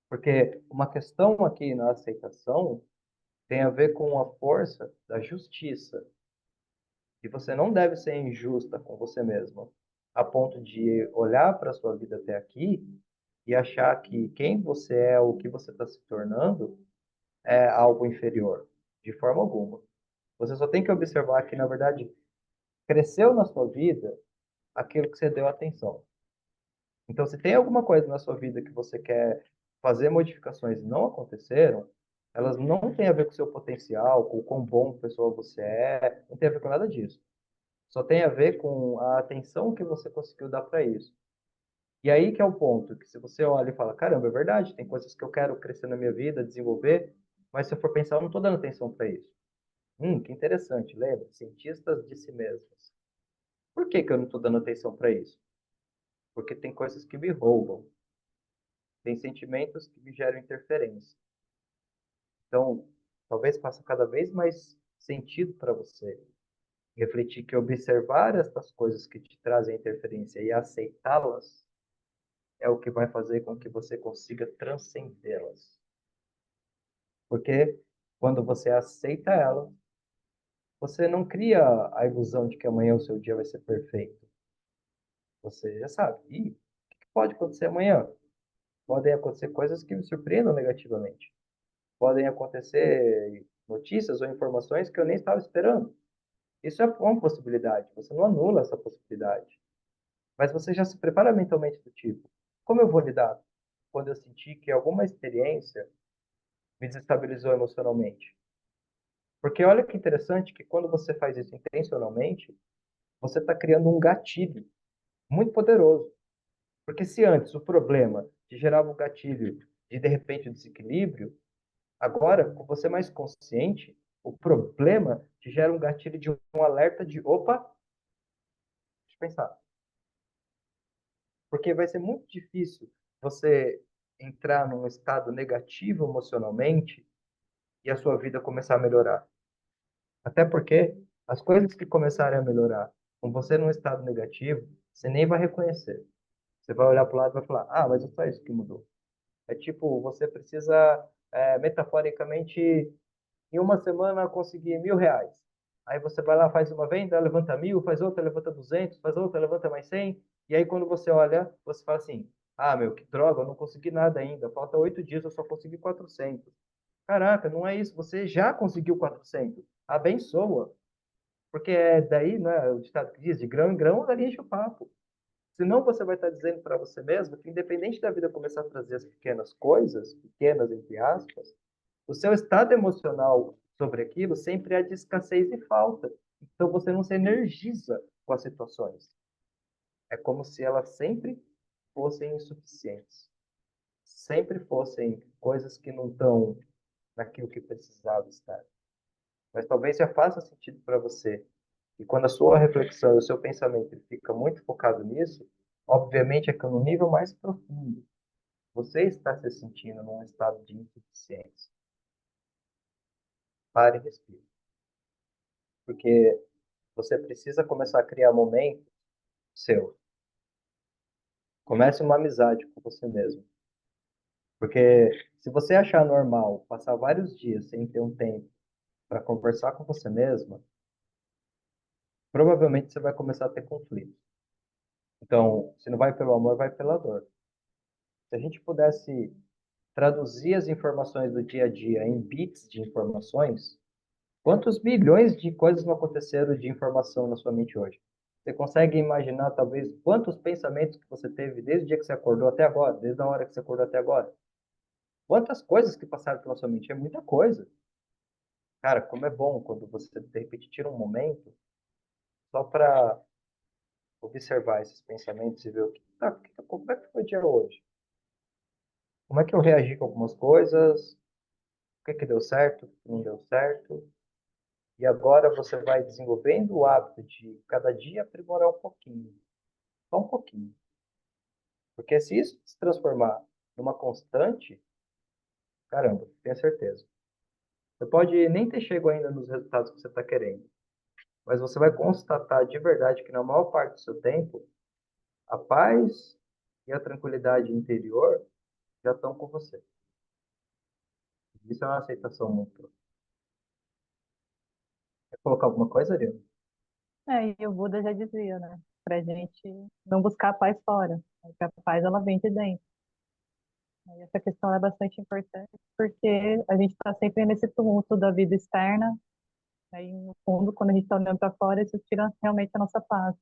Porque uma questão aqui na aceitação tem a ver com a força da justiça. E você não deve ser injusta com você mesmo, a ponto de olhar para a sua vida até aqui e achar que quem você é, o que você está se tornando, é algo inferior. De forma alguma. Você só tem que observar que, na verdade, cresceu na sua vida aquilo que você deu atenção. Então, se tem alguma coisa na sua vida que você quer fazer modificações e não aconteceram, elas não têm a ver com o seu potencial, com o quão bom pessoa você é, não tem a ver com nada disso. Só tem a ver com a atenção que você conseguiu dar para isso. E aí que é o ponto, que se você olha e fala, caramba, é verdade, tem coisas que eu quero crescer na minha vida, desenvolver, mas se eu for pensar, eu não estou dando atenção para isso. Que interessante, lembra? Cientistas de si mesmos. Por que que eu não estou dando atenção para isso? Porque tem coisas que me roubam, tem sentimentos que me geram interferência. Então, talvez faça cada vez mais sentido para você refletir que observar essas coisas que te trazem interferência e aceitá-las é o que vai fazer com que você consiga transcendê-las. Porque quando você aceita elas, você não cria a ilusão de que amanhã o seu dia vai ser perfeito. Você já sabe, o que pode acontecer amanhã? Podem acontecer coisas que me surpreendam negativamente. Podem acontecer notícias ou informações que eu nem estava esperando. Isso é uma possibilidade, você não anula essa possibilidade. Mas você já se prepara mentalmente do tipo, como eu vou lidar quando eu sentir que alguma experiência me desestabilizou emocionalmente? Porque olha que interessante que quando você faz isso intencionalmente, você está criando um gatilho muito poderoso. Porque se antes o problema te gerava um gatilho de repente, um desequilíbrio, agora, com você mais consciente, o problema te gera um gatilho de um alerta de, opa, deixa eu pensar. Porque vai ser muito difícil você entrar num estado negativo emocionalmente e a sua vida começar a melhorar. Até porque as coisas que começarem a melhorar com você num estado negativo, você nem vai reconhecer. Você vai olhar para o lado e vai falar: ah, mas é só isso que mudou. É tipo, você precisa, metaforicamente, em uma semana conseguir R$ 1.000. Aí você vai lá, faz uma venda, levanta 1.000, faz outra, levanta 200, faz outra, levanta mais 100. E aí quando você olha, você fala assim, ah, meu, que droga, eu não consegui nada ainda. Falta 8 dias, eu só consegui 400. Caraca, não é isso, você já conseguiu 400. Abençoa. Porque é daí, né, o ditado que diz, de grão em grão, dali enche o papo. Senão você vai estar dizendo para você mesmo que independente da vida começar a trazer as pequenas coisas, pequenas entre aspas, o seu estado emocional sobre aquilo sempre é de escassez e falta. Então você não se energiza com as situações. É como se elas sempre fossem insuficientes. Sempre fossem coisas que não estão naquilo que precisava estar. Mas talvez já faça sentido para você. E quando a sua reflexão e o seu pensamento fica muito focado nisso, obviamente é que no nível mais profundo, você está se sentindo num estado de insuficiência. Pare e respire. Porque você precisa começar a criar momentos seus. Comece uma amizade com você mesmo. Porque se você achar normal passar vários dias sem ter um tempo para conversar com você mesma, provavelmente você vai começar a ter conflitos. Então, se não vai pelo amor, vai pela dor. Se a gente pudesse traduzir as informações do dia a dia em bits de informações, quantos bilhões de coisas não aconteceram de informação na sua mente hoje? Você consegue imaginar, talvez, quantos pensamentos que você teve desde o dia que você acordou até agora, desde a hora que você acordou até agora? Quantas coisas que passaram pela sua mente? É muita coisa. Cara, como é bom quando você, de repente, tira um momento só para observar esses pensamentos e ver o que, tá, como é que foi o dia hoje? Como é que eu reagi com algumas coisas? O que que deu certo? O que não deu certo? E agora você vai desenvolvendo o hábito de cada dia aprimorar um pouquinho, só um pouquinho. Porque se isso se transformar numa constante, caramba, tenho certeza. Você pode nem ter chegado ainda nos resultados que você está querendo, mas você vai constatar de verdade que na maior parte do seu tempo, a paz e a tranquilidade interior já estão com você. Isso é uma aceitação mútua. Quer colocar alguma coisa, Ariana? E o Buda já dizia, né? Pra gente não buscar a paz fora, porque a paz ela vem de dentro. E essa questão é bastante importante, porque a gente está sempre nesse tumulto da vida externa Aí, no fundo, quando a gente está olhando para fora, isso tira realmente a nossa paz.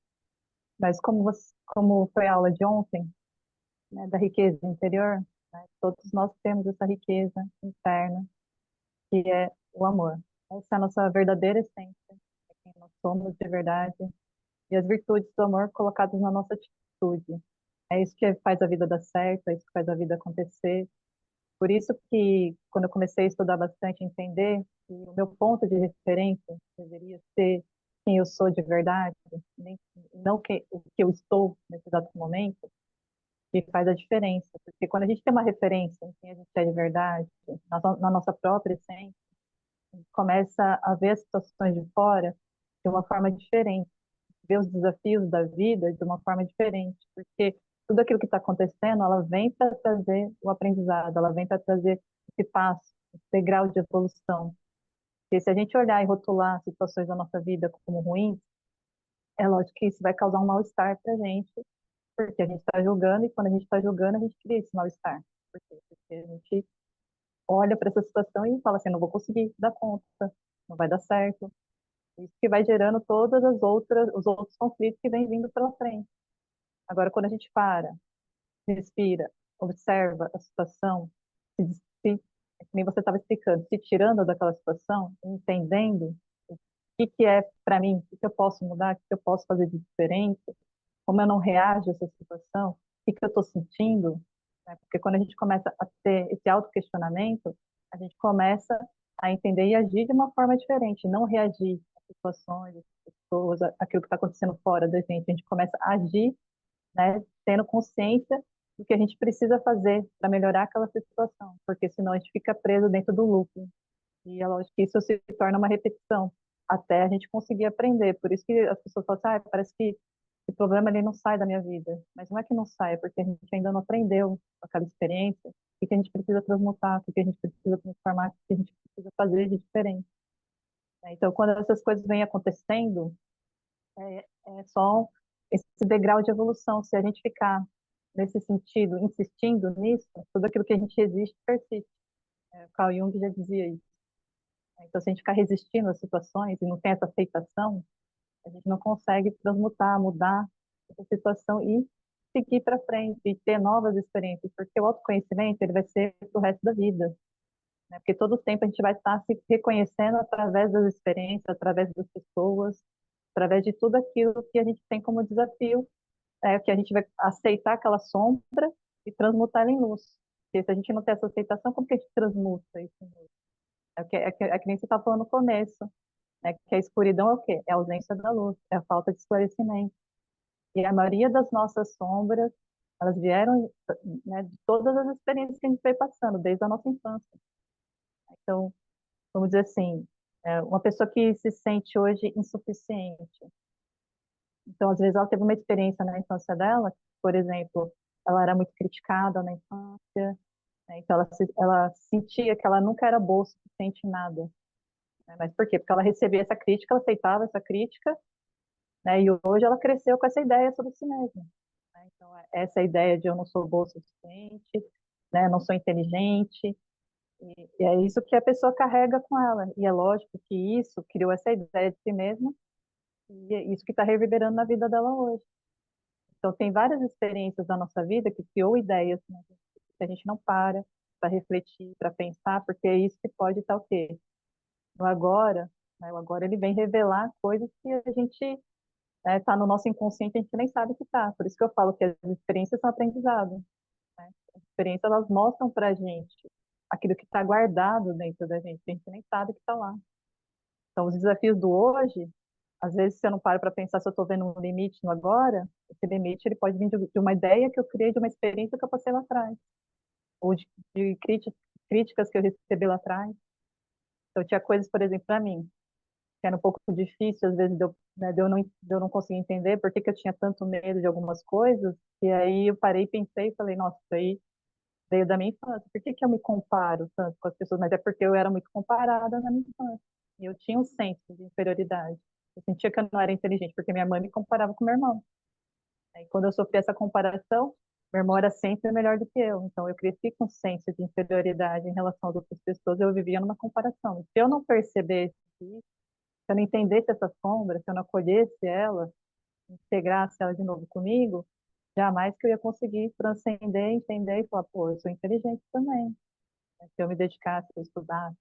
Mas como foi a aula de ontem, né, da riqueza interior, né, todos nós temos essa riqueza interna, que é o amor. Essa é a nossa verdadeira essência, é quem nós somos de verdade, e as virtudes do amor colocadas na nossa atitude. É isso que faz a vida dar certo, é isso que faz a vida acontecer. Por isso que, quando eu comecei a estudar bastante, entender que o meu ponto de referência deveria ser quem eu sou de verdade, não o que eu estou nesse exato momento, que faz a diferença. Porque quando a gente tem uma referência em quem a gente é de verdade, na nossa própria essência, a gente começa a ver as situações de fora de uma forma diferente, ver os desafios da vida de uma forma diferente, porque tudo aquilo que está acontecendo, ela vem para trazer o aprendizado, ela vem para trazer esse passo, esse degrau de evolução. Porque se a gente olhar e rotular situações da nossa vida como ruins, é lógico que isso vai causar um mal-estar para a gente, porque a gente está julgando, e quando a gente está julgando, a gente cria esse mal-estar. Por quê? Porque a gente olha para essa situação e fala assim, não vou conseguir dar conta, não vai dar certo. Isso que vai gerando todas as outras, os outros conflitos que vêm vindo pela frente. Agora, quando a gente para, respira, observa a situação, é que nem você estava explicando, se tirando daquela situação, entendendo o que é para mim, o que eu posso mudar, o que eu posso fazer de diferente, como eu não reajo a essa situação, o que eu estou sentindo, né? Porque quando a gente começa a ter esse autoquestionamento, a gente começa a entender e agir de uma forma diferente, não reagir às situações, às pessoas, aquilo que está acontecendo fora da gente. A gente começa a agir, né, tendo consciência do que a gente precisa fazer para melhorar aquela situação, porque senão a gente fica preso dentro do looping. E é lógico que isso se torna uma repetição, até a gente conseguir aprender. Por isso que as pessoas falam assim, ah, parece que o problema ele não sai da minha vida. Mas não é que não sai, é porque a gente ainda não aprendeu com aquela experiência o que a gente precisa transmutar, o que a gente precisa transformar, o que a gente precisa fazer de diferente. Então, quando essas coisas vêm acontecendo, é só esse degrau de evolução. Se a gente ficar nesse sentido, insistindo nisso, tudo aquilo que a gente resiste, persiste. Carl Jung já dizia isso. Então, se a gente ficar resistindo às situações e não tem essa aceitação, a gente não consegue transmutar, mudar essa situação e seguir para frente e ter novas experiências, porque o autoconhecimento ele vai ser para o resto da vida, né? Porque todo o tempo a gente vai estar se reconhecendo através das experiências, através das pessoas, através de tudo aquilo que a gente tem como desafio, que a gente vai aceitar aquela sombra e transmutar em luz. Porque se a gente não tem essa aceitação, como que a gente transmuta isso em luz? É que nem você estava falando no começo, né? Que a escuridão é o quê? É a ausência da luz, é a falta de esclarecimento. E a maioria das nossas sombras, elas vieram, né, de todas as experiências que a gente foi passando, desde a nossa infância. Então, vamos dizer assim, uma pessoa que se sente hoje insuficiente, então, às vezes, ela teve uma experiência na infância dela, por exemplo, ela era muito criticada na infância, né? Então ela sentia que ela nunca era boa o suficiente em nada. Né? Mas por quê? Porque ela recebia essa crítica, ela aceitava essa crítica, né? E hoje ela cresceu com essa ideia sobre si mesma. Né? Então, essa ideia de eu não sou boa o suficiente, né? Eu não sou inteligente, e é isso que a pessoa carrega com ela. E é lógico que isso criou essa ideia de si mesma, e é isso que está reverberando na vida dela hoje. Então, tem várias experiências da nossa vida que criou ideias, né, que a gente não para refletir, para pensar, porque é isso que pode estar o quê? No agora, né, o agora ele vem revelar coisas que a gente está no nosso inconsciente, a gente nem sabe que está. Por isso que eu falo que as experiências são aprendizado. Né? As experiências, elas mostram para a gente aquilo que está guardado dentro da gente, a gente nem sabe que está lá. Então, os desafios do hoje, às vezes, se eu não paro para pensar se eu estou vendo um limite no agora, esse limite ele pode vir de uma ideia que eu criei, de uma experiência que eu passei lá atrás, ou de críticas que eu recebi lá atrás. Então, tinha coisas, por exemplo, para mim, que era um pouco difícil, às vezes, né, de eu não conseguir entender por que, que eu tinha tanto medo de algumas coisas, e aí eu parei, pensei e falei, nossa, isso aí veio da minha infância, por que, que eu me comparo tanto com as pessoas? Mas é porque eu era muito comparada na minha infância, e eu tinha um senso de inferioridade. Eu sentia que eu não era inteligente, porque minha mãe me comparava com meu irmão. E quando eu sofri essa comparação, meu irmão era sempre melhor do que eu. Então, eu cresci com um senso de inferioridade em relação às outras pessoas. Eu vivia numa comparação. Se eu não percebesse isso, Se eu não entendesse essa sombra, se eu não acolhesse ela, integrasse ela de novo comigo, jamais que eu ia conseguir transcender, entender e falar, pô, eu sou inteligente também. Né? Se eu me dedicasse a estudar,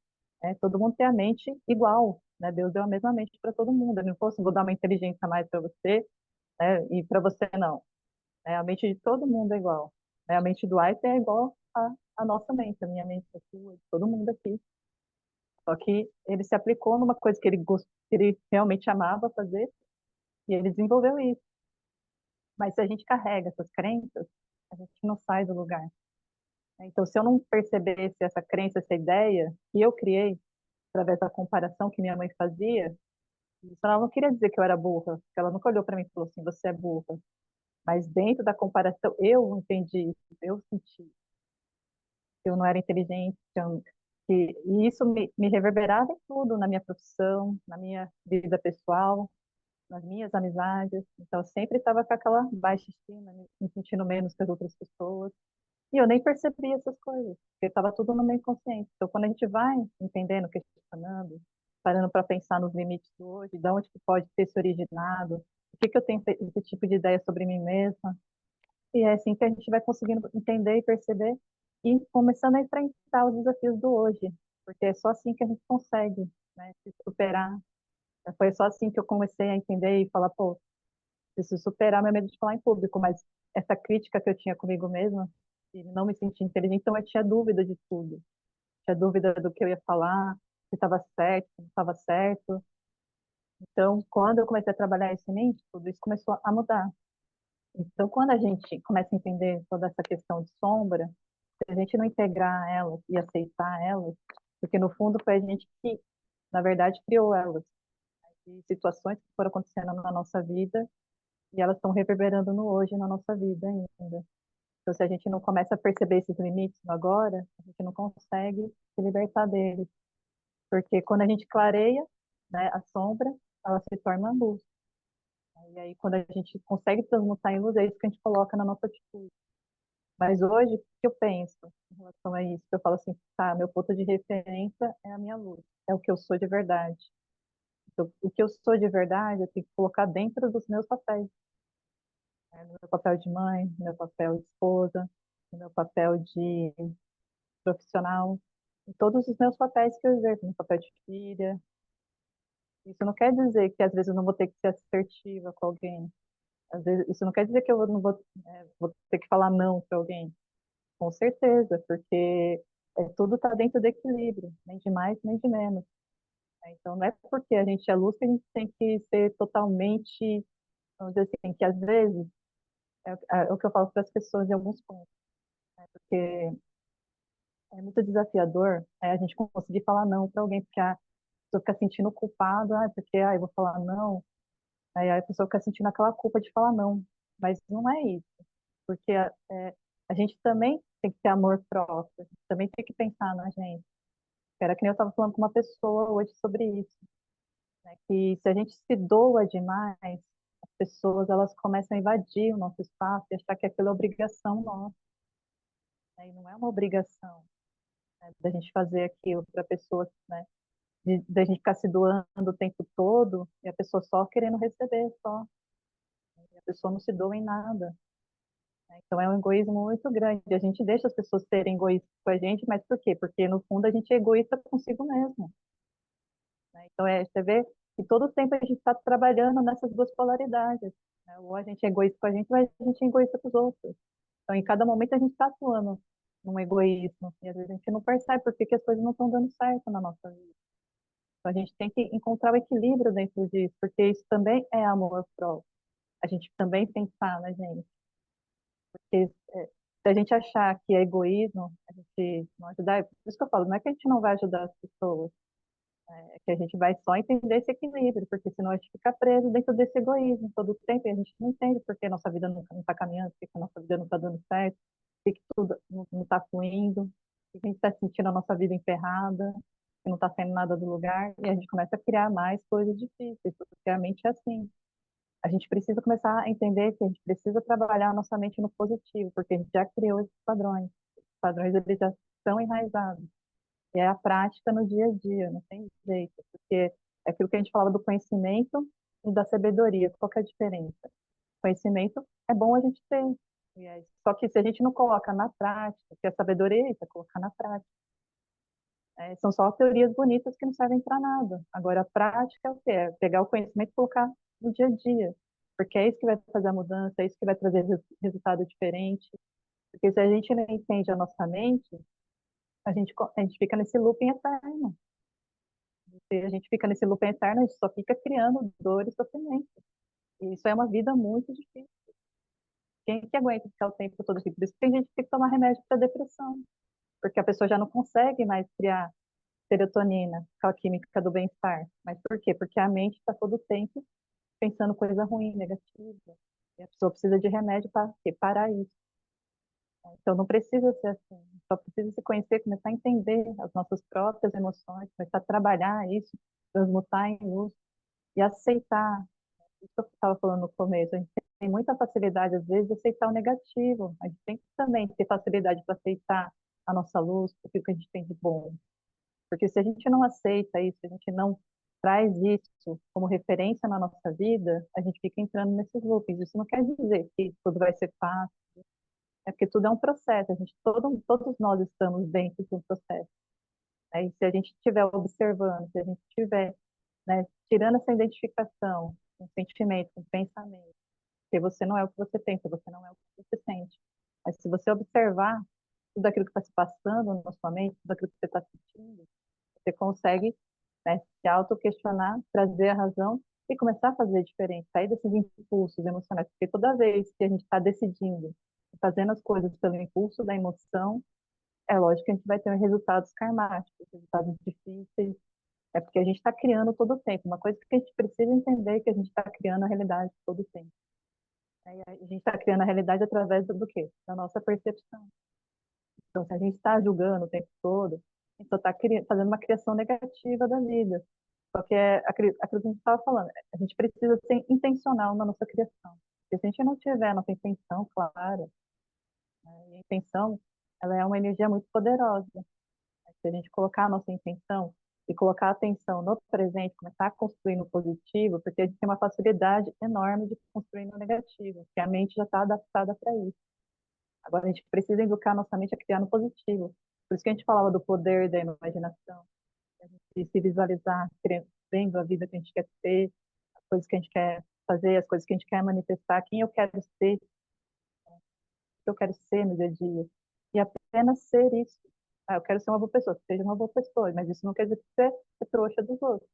né? Todo mundo tem a mente igual, né? Deus deu a mesma mente para todo mundo. Eu não fosse, vou dar uma inteligência a mais para você, né? E para você não. Né? A mente de todo mundo é igual. Né? A mente do Einstein é igual à nossa mente, a minha mente, a sua, de todo mundo aqui. Só que ele se aplicou numa coisa que que ele realmente amava fazer e ele desenvolveu isso. Mas se a gente carrega essas crenças, a gente não sai do lugar. Né? Então, se eu não percebesse essa crença, essa ideia que eu criei através da comparação que minha mãe fazia, isso ela não queria dizer que eu era burra, porque ela nunca olhou para mim e falou assim, você é burra. Mas dentro da comparação, eu entendi isso, eu senti que eu não era inteligente, e isso me reverberava em tudo, na minha profissão, na minha vida pessoal, nas minhas amizades. Então, eu sempre estava com aquela baixa estima, me sentindo menos que as outras pessoas. E eu nem percebia essas coisas, porque estava tudo no meu inconsciente. Então, quando a gente vai entendendo, questionando, parando para pensar nos limites do hoje, de onde que pode ter se originado, o que que eu tenho esse tipo de ideia sobre mim mesma, e é assim que a gente vai conseguindo entender e perceber e começando a enfrentar os desafios do hoje, porque é só assim que a gente consegue, né, se superar. Foi só assim que eu comecei a entender e falar, pô, preciso superar meu medo de falar em público, mas essa crítica que eu tinha comigo mesma, e não me sentir inteligente, então eu tinha dúvida de tudo. Tinha dúvida do que eu ia falar, se estava certo, se não estava certo. Então, quando eu comecei a trabalhar esse mente, tudo isso começou a mudar. Então, quando a gente começa a entender toda essa questão de sombra, se a gente não integrar elas e aceitar elas, porque no fundo foi a gente que, na verdade, criou elas, e situações que foram acontecendo na nossa vida e elas estão reverberando no hoje na nossa vida ainda. Então, se a gente não começa a perceber esses limites no agora, a gente não consegue se libertar deles, porque quando a gente clareia, né, a sombra, ela se torna luz. E aí, quando a gente consegue transmutar em luz, é isso que a gente coloca na nossa atitude. Mas hoje, o que eu penso em relação a isso? Eu falo assim, tá, meu ponto de referência é a minha luz, é o que eu sou de verdade. Então, o que eu sou de verdade, eu tenho que colocar dentro dos meus papéis, né? No meu papel de mãe, no meu papel de esposa, no meu papel de profissional, em todos os meus papéis que eu exerço, no papel de filha. Isso não quer dizer que às vezes eu não vou ter que ser assertiva com alguém. Às vezes, isso não quer dizer que eu não vou, vou ter que falar não para alguém. Com certeza, porque tudo está dentro do equilíbrio, nem de mais nem de menos. Né? Então, não é porque a gente é luz que a gente tem que ser totalmente, vamos dizer assim, que às vezes é o que eu falo para as pessoas em alguns pontos, né? Porque é muito desafiador a gente conseguir falar não para alguém, porque a pessoa fica sentindo culpada, porque eu vou falar não, aí a pessoa fica sentindo aquela culpa de falar não, mas não é isso, porque a gente também tem que ter amor próprio, a gente também tem que pensar na gente. Era que nem eu estava falando com uma pessoa hoje sobre isso, né? Que se a gente se doa demais, as pessoas elas começam a invadir o nosso espaço e achar que aquilo é obrigação nossa, né? E não é uma obrigação, né, da gente fazer aquilo para a pessoa, né? Da gente ficar se doando o tempo todo e a pessoa só querendo receber, só. E a pessoa não se doa em nada. Né? Então é um egoísmo muito grande. A gente deixa as pessoas serem egoístas com a gente, mas por quê? Porque no fundo a gente é egoísta consigo mesmo. Né? Então, você vê que todo o tempo a gente está trabalhando nessas duas polaridades. Né? Ou a gente é egoísta com a gente, ou a gente é egoísta com os outros. Então, em cada momento a gente está atuando num egoísmo. E às vezes a gente não percebe por que que as coisas não estão dando certo na nossa vida. Então, a gente tem que encontrar o equilíbrio dentro disso, porque isso também é amor próprio. A gente também pensar na gente. Porque se a gente achar que é egoísmo, a gente não ajudar, por isso que eu falo, não é que a gente não vai ajudar as pessoas, é que a gente vai só entender esse equilíbrio, porque senão a gente fica preso dentro desse egoísmo todo o tempo e a gente não entende porque a nossa vida não está caminhando, porque a nossa vida não está dando certo, porque tudo não está fluindo, porque a gente está sentindo a nossa vida emperrada, que não está saindo nada do lugar, e a gente começa a criar mais coisas difíceis, porque a mente é assim. A gente precisa começar a entender que a gente precisa trabalhar a nossa mente no positivo, porque a gente já criou esses padrões. Os padrões eles já estão enraizados. E é a prática no dia a dia, não tem jeito, porque É aquilo que a gente falava do conhecimento e da sabedoria. Qual que é a diferença? Conhecimento é bom a gente ter. Só que se a gente não coloca na prática, que a sabedoria é isso, é colocar na prática. São só teorias bonitas que não servem para nada. Agora, a prática é o quê? É pegar o conhecimento e colocar no dia a dia. Porque é isso que vai fazer a mudança, é isso que vai trazer resultado diferente. Porque se a gente não entende a nossa mente, a gente fica nesse looping eterno. Se a gente fica nesse looping eterno, a gente só fica criando dor e sofrimento. E isso é uma vida muito difícil. Quem que aguenta ficar o tempo todo assim? Por isso que tem gente que tem que tomar remédio para depressão, porque a pessoa já não consegue mais criar serotonina, aquela química do bem-estar. Mas por quê? Porque a mente está todo o tempo pensando coisa ruim, negativa. E a pessoa precisa de remédio para parar isso. Então não precisa ser assim. Só precisa se conhecer, começar a entender as nossas próprias emoções, começar a trabalhar isso, transmutar em luz e aceitar. Isso que eu estava falando no começo. A gente tem muita facilidade, às vezes, de aceitar o negativo. A gente tem que também ter facilidade para aceitar a nossa luz, aquilo que a gente tem de bom. Porque se a gente não aceita isso, se a gente não traz isso como referência na nossa vida, a gente fica entrando nesses loops. Isso não quer dizer que tudo vai ser fácil, é porque tudo é um processo. A gente, todos nós estamos dentro de um processo. Né? E se a gente estiver observando, se a gente estiver, né, tirando essa identificação, com sentimento, com pensamento, porque você não é o que você pensa, você não é o que você sente. Mas se você observar tudo aquilo que está se passando na sua mente, tudo aquilo que você está sentindo, você consegue, né, se auto-questionar, trazer a razão e começar a fazer diferente, sair desses impulsos emocionais. Porque toda vez que a gente está decidindo, fazendo as coisas pelo impulso da emoção, é lógico que a gente vai ter resultados karmáticos, resultados difíceis. É porque a gente está criando todo o tempo. Uma coisa que a gente precisa entender é que a gente está criando a realidade todo o tempo. Né? E a gente está criando a realidade através do quê? Da nossa percepção. Então, se a gente está julgando o tempo todo, a gente só está fazendo uma criação negativa da vida. Só que é aquilo que a gente estava falando, a gente precisa ser intencional na nossa criação. Porque se a gente não tiver a nossa intenção clara, né, e a intenção, ela é uma energia muito poderosa. Se a gente colocar a nossa intenção e colocar a atenção no presente, começar a construir no positivo, porque a gente tem uma facilidade enorme de construir no negativo, porque a mente já está adaptada para isso. Agora a gente precisa educar a nossa mente a criar no positivo. Por isso que a gente falava do poder da imaginação, a gente se visualizar, vendo a vida que a gente quer ter, as coisas que a gente quer fazer, as coisas que a gente quer manifestar, quem eu quero ser, o que eu quero ser no dia a dia. E apenas ser isso. Ah, eu quero ser uma boa pessoa, seja uma boa pessoa, mas isso não quer dizer que você é trouxa dos outros.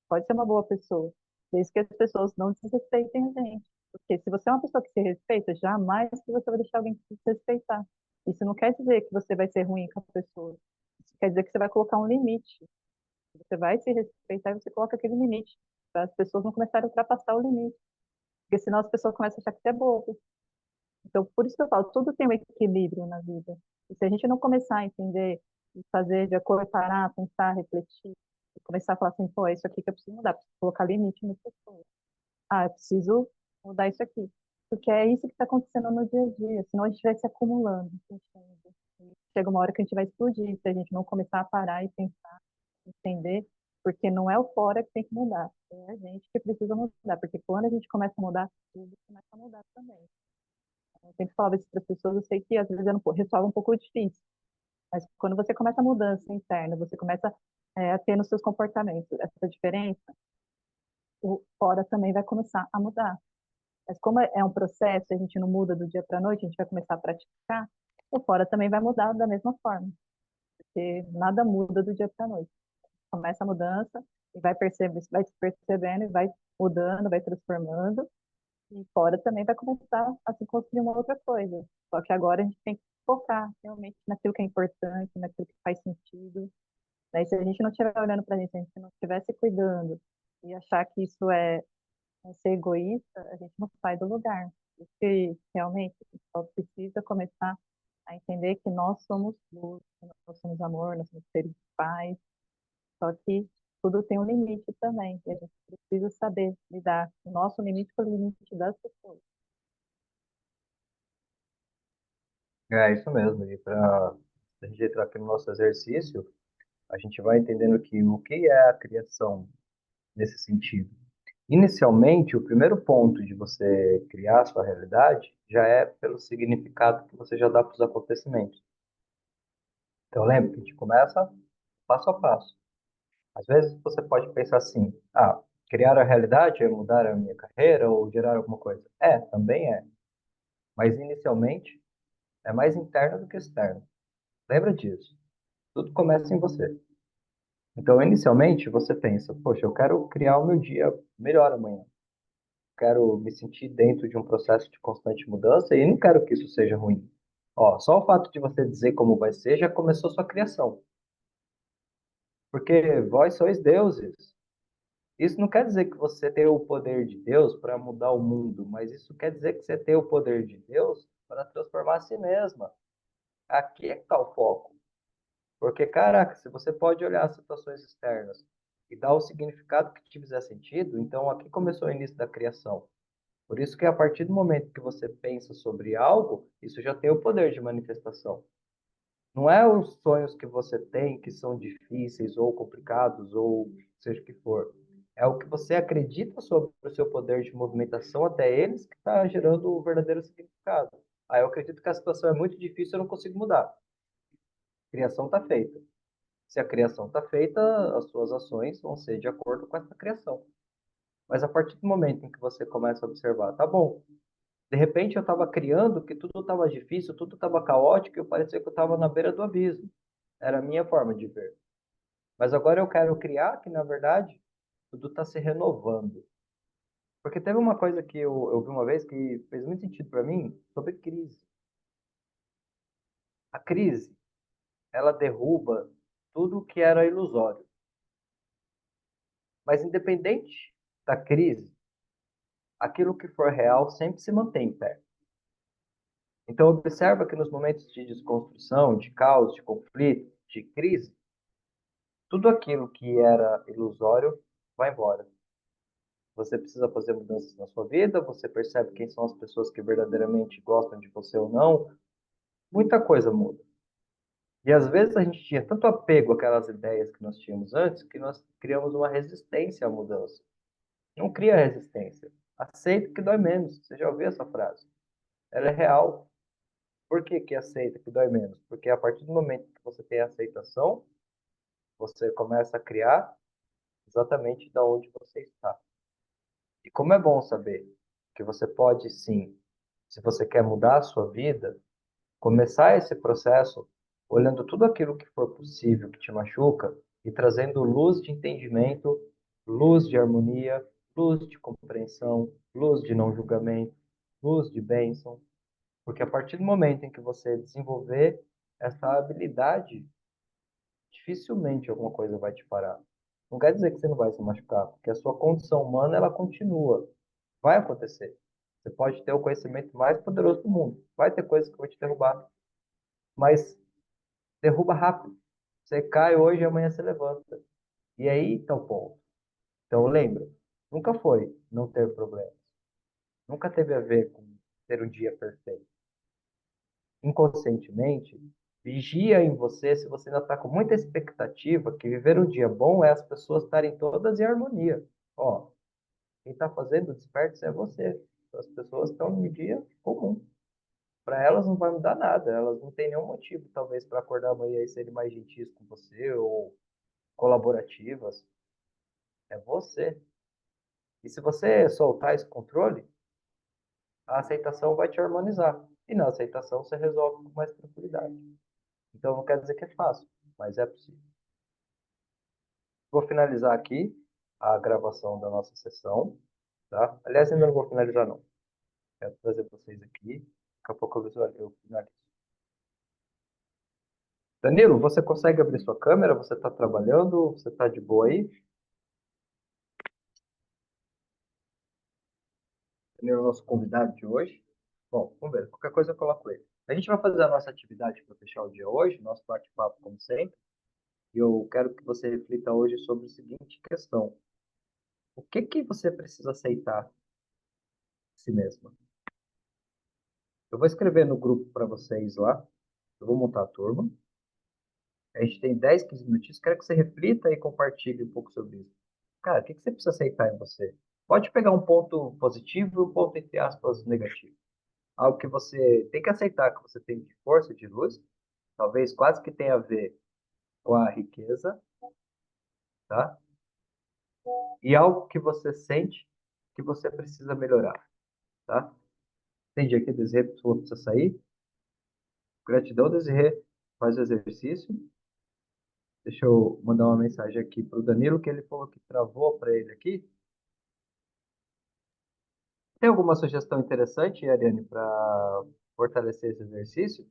Pode ser uma boa pessoa, desde que as pessoas não desrespeitem a gente. Porque se você é uma pessoa que se respeita, jamais que você vai deixar alguém se desrespeitar. Isso não quer dizer que você vai ser ruim com a pessoa. Isso quer dizer que você vai colocar um limite. Você vai se respeitar e você coloca aquele limite. Para as pessoas não começarem a ultrapassar o limite. Porque senão as pessoas começam a achar que você é bobo. Então, por isso que eu falo, tudo tem um equilíbrio na vida. E se a gente não começar a entender e fazer de acordo, parar, pensar, refletir, e começar a falar assim, pô, é isso aqui que eu preciso mudar, preciso colocar limite nas pessoas. Ah, eu preciso mudar isso aqui. Porque é isso que está acontecendo no dia a dia, senão a gente vai se acumulando, entende? E chega uma hora que a gente vai explodir, se a gente não começar a parar e pensar, entender, porque não é o fora que tem que mudar, é a gente que precisa mudar, porque quando a gente começa a mudar, tudo começa a mudar também. Eu sempre falava isso para as pessoas, eu sei que às vezes é ressoava um pouco difícil, mas quando você começa a mudança interna, você começa a ter nos seus comportamentos essa diferença, o fora também vai começar a mudar. Mas como é um processo, a gente não muda do dia para a noite, a gente vai começar a praticar, o fora também vai mudar da mesma forma, porque nada muda do dia para a noite. Começa a mudança e vai se percebendo e vai mudando, vai transformando, e fora também vai começar a se construir uma outra coisa. Só que agora a gente tem que focar realmente naquilo que é importante, naquilo que faz sentido. Daí, se a gente não estiver olhando para a gente, se a gente não estiver se cuidando e achar que isso é ser egoísta, a gente não sai do lugar. Porque realmente a gente só precisa começar a entender que nós somos luz, que nós somos amor, nós somos seres de paz. Só que tudo tem um limite também. E a gente precisa saber lidar com o nosso limite com o limite das pessoas. É isso mesmo. E para a gente entrar aqui no nosso exercício, a gente vai entendendo que o que é a criação. nesse sentido. Inicialmente, o primeiro ponto de você criar a sua realidade já é pelo significado que você já dá para os acontecimentos. Então, lembre que a gente começa passo a passo. Às vezes você pode pensar assim: ah, criar a realidade é mudar a minha carreira ou gerar alguma coisa. É, também é. Mas inicialmente é mais interno do que externo. Lembra disso. Tudo começa em você. Então, inicialmente, você pensa: poxa, eu quero criar o meu dia melhor amanhã. Quero me sentir dentro de um processo de constante mudança e não quero que isso seja ruim. Ó, só o fato de você dizer como vai ser já começou sua criação. Porque vós sois deuses. Isso não quer dizer que você tem o poder de Deus para mudar o mundo, mas isso quer dizer que você tem o poder de Deus para transformar a si mesma. Aqui é que está o foco. Porque, caraca, se você pode olhar as situações externas e dar o significado que te fizer sentido, então aqui começou o início da criação. Por isso que a partir do momento que você pensa sobre algo, isso já tem o poder de manifestação. Não é os sonhos que você tem que são difíceis ou complicados ou seja o que for. É o que você acredita sobre o seu poder de movimentação até eles que está gerando o verdadeiro significado. Ah, eu acredito que a situação é muito difícil, eu não consigo mudar. A criação está feita. Se a criação está feita, as suas ações vão ser de acordo com essa criação. Mas a partir do momento em que você começa a observar, tá bom, de repente eu estava criando que tudo estava difícil, tudo estava caótico, e eu parecia que eu estava na beira do abismo. Era a minha forma de ver. Mas agora eu quero criar que, na verdade, tudo está se renovando. Porque teve uma coisa que eu vi uma vez que fez muito sentido para mim sobre crise. A crise, ela derruba tudo que era ilusório. Mas independente da crise, aquilo que for real sempre se mantém em pé. Então observa que nos momentos de desconstrução, de caos, de conflito, de crise, tudo aquilo que era ilusório vai embora. Você precisa fazer mudanças na sua vida, você percebe quem são as pessoas que verdadeiramente gostam de você ou não. Muita coisa muda. E às vezes a gente tinha tanto apego àquelas ideias que nós tínhamos antes que nós criamos uma resistência à mudança. Não cria resistência. Aceita que dói menos. Você já ouviu essa frase? Ela é real. Por que que aceita que dói menos? Porque a partir do momento que você tem a aceitação, você começa a criar exatamente da onde você está. E como é bom saber que você pode sim, se você quer mudar a sua vida, começar esse processo olhando tudo aquilo que for possível que te machuca e trazendo luz de entendimento, luz de harmonia, luz de compreensão, luz de não julgamento, luz de bênção, porque a partir do momento em que você desenvolver essa habilidade, dificilmente alguma coisa vai te parar. Não quer dizer que você não vai se machucar, porque a sua condição humana ela continua. Vai acontecer. Você pode ter o conhecimento mais poderoso do mundo. Vai ter coisas que vão te derrubar. Mas derruba rápido. Você cai hoje e amanhã você levanta. E aí está o ponto. Então lembra, nunca foi não ter problemas. Nunca teve a ver com ter um dia perfeito. Inconscientemente, vigia em você se você ainda está com muita expectativa que viver um dia bom é as pessoas estarem todas em harmonia. Ó, quem está fazendo o desperdiço é você. As pessoas estão no dia comum. Para elas não vai mudar nada. Elas não têm nenhum motivo, talvez, para acordar amanhã e serem mais gentis com você ou colaborativas. É você. E se você soltar esse controle, a aceitação vai te harmonizar. E na aceitação você resolve com mais tranquilidade. Então não quer dizer que é fácil, mas é possível. Vou finalizar aqui a gravação da nossa sessão, tá? Aliás, ainda não vou finalizar não. Quero trazer vocês aqui. Daqui a pouco eu finalizo. Danilo, você consegue abrir sua câmera? Você está trabalhando? Você está de boa aí? Danilo é o nosso convidado de hoje. Bom, vamos ver. Qualquer coisa eu coloco ele. A gente vai fazer a nossa atividade para fechar o dia hoje, nosso bate-papo, como sempre. E eu quero que você reflita hoje sobre a seguinte questão: o que que você precisa aceitar de si mesma? Eu vou escrever no grupo para vocês lá. Eu vou montar a turma. A gente tem 10, 15 minutinhos. Quero que você reflita e compartilhe um pouco sobre isso. Cara, o que que você precisa aceitar em você? Pode pegar um ponto positivo e um ponto, entre aspas, negativo. Algo que você tem que aceitar que você tem de força, de luz, talvez quase que tenha a ver com a riqueza, tá? E algo que você sente que você precisa melhorar, tá? Entendi aqui, Desirê, sua precisa sair. Gratidão, Desirê. Faz o exercício. Deixa eu mandar uma mensagem aqui para o Danilo, que ele falou que travou para ele aqui. Tem alguma sugestão interessante, Ariane, para fortalecer esse exercício?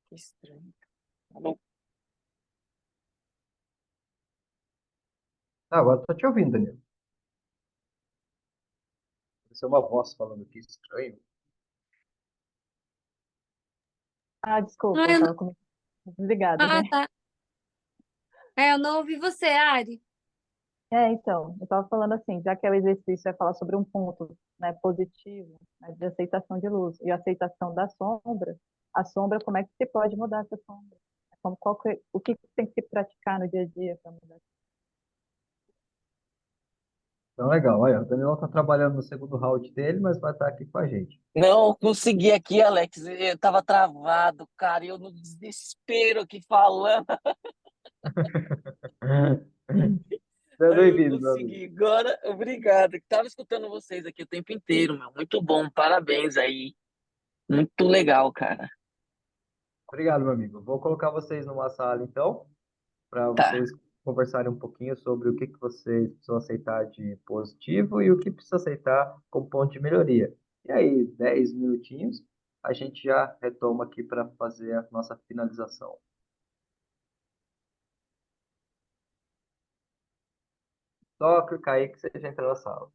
Que estranho. Alô? Ah, agora estou te ouvindo, Danilo. Isso é uma voz falando aqui, estranho. Ah, desculpa, Ah, eu estava com o microfone desligado, né? tá. Eu não ouvi você, Ari. Então, eu estava falando assim, já que o exercício é falar sobre um ponto, né, positivo, né, de aceitação de luz e aceitação da sombra, a sombra, como é que você pode mudar essa sombra? O que tem que se praticar no dia a dia para mudar? Então, legal. Olha, o Danilo está trabalhando no segundo round dele, mas vai estar aqui com a gente. Não, consegui aqui, Alex. Eu tava travado, cara. Eu no desespero aqui falando. Seja Aí eu bem-vindo, meu amigo. consegui. Agora, obrigado. Tava escutando vocês aqui o tempo inteiro, meu. Muito bom. Parabéns aí. Muito legal, cara. Obrigado, meu amigo. Vou colocar vocês numa sala, então, para Tá. vocês conversarem um pouquinho sobre o que que vocês precisam aceitar de positivo e o que precisa aceitar como ponto de melhoria. E aí, 10 minutinhos, a gente já retoma aqui para fazer a nossa finalização. Só clicar aí que você já entra na sala.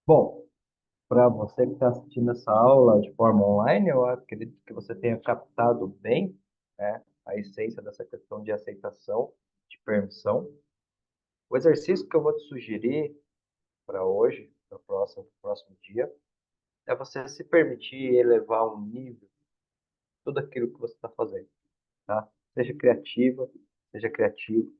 Bom, para você que está assistindo essa aula de forma online, eu acredito que você tenha captado bem, né, a essência dessa questão de aceitação, de permissão. O exercício que eu vou te sugerir para hoje, para o próximo dia, é você se permitir elevar um nível tudo aquilo que você está fazendo, tá? Seja criativa, seja criativo.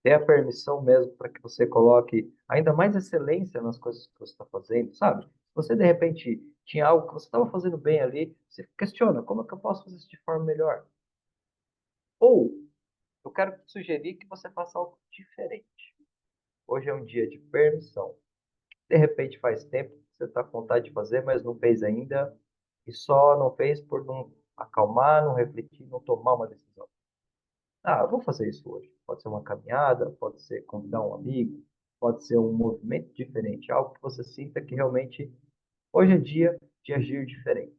Dê a permissão mesmo para que você coloque ainda mais excelência nas coisas que você está fazendo, sabe? Se você, de repente, tinha algo que você estava fazendo bem ali, você questiona, como é que eu posso fazer isso de forma melhor? Ou, eu quero te sugerir que você faça algo diferente. Hoje é um dia de permissão. De repente faz tempo que você está com vontade de fazer, mas não fez ainda, e só não fez por não acalmar, não refletir, não tomar uma decisão. Ah, eu vou fazer isso hoje. Pode ser uma caminhada, pode ser convidar um amigo, pode ser um movimento diferente, algo que você sinta que realmente hoje é dia de agir diferente.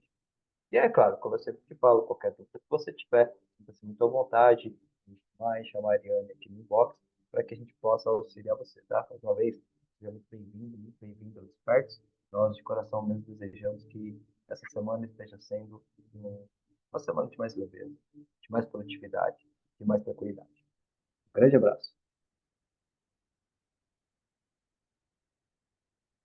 E é claro, como eu sempre te falo, qualquer dúvida que você tiver, sinta-se muito à vontade, vai chamar a Ariane aqui no inbox para que a gente possa auxiliar você, tá? Mais uma vez, seja muito bem-vindo aos expertos. Nós, de coração mesmo, desejamos que essa semana esteja sendo uma semana de mais leveza, de mais produtividade, de mais tranquilidade. Um grande abraço.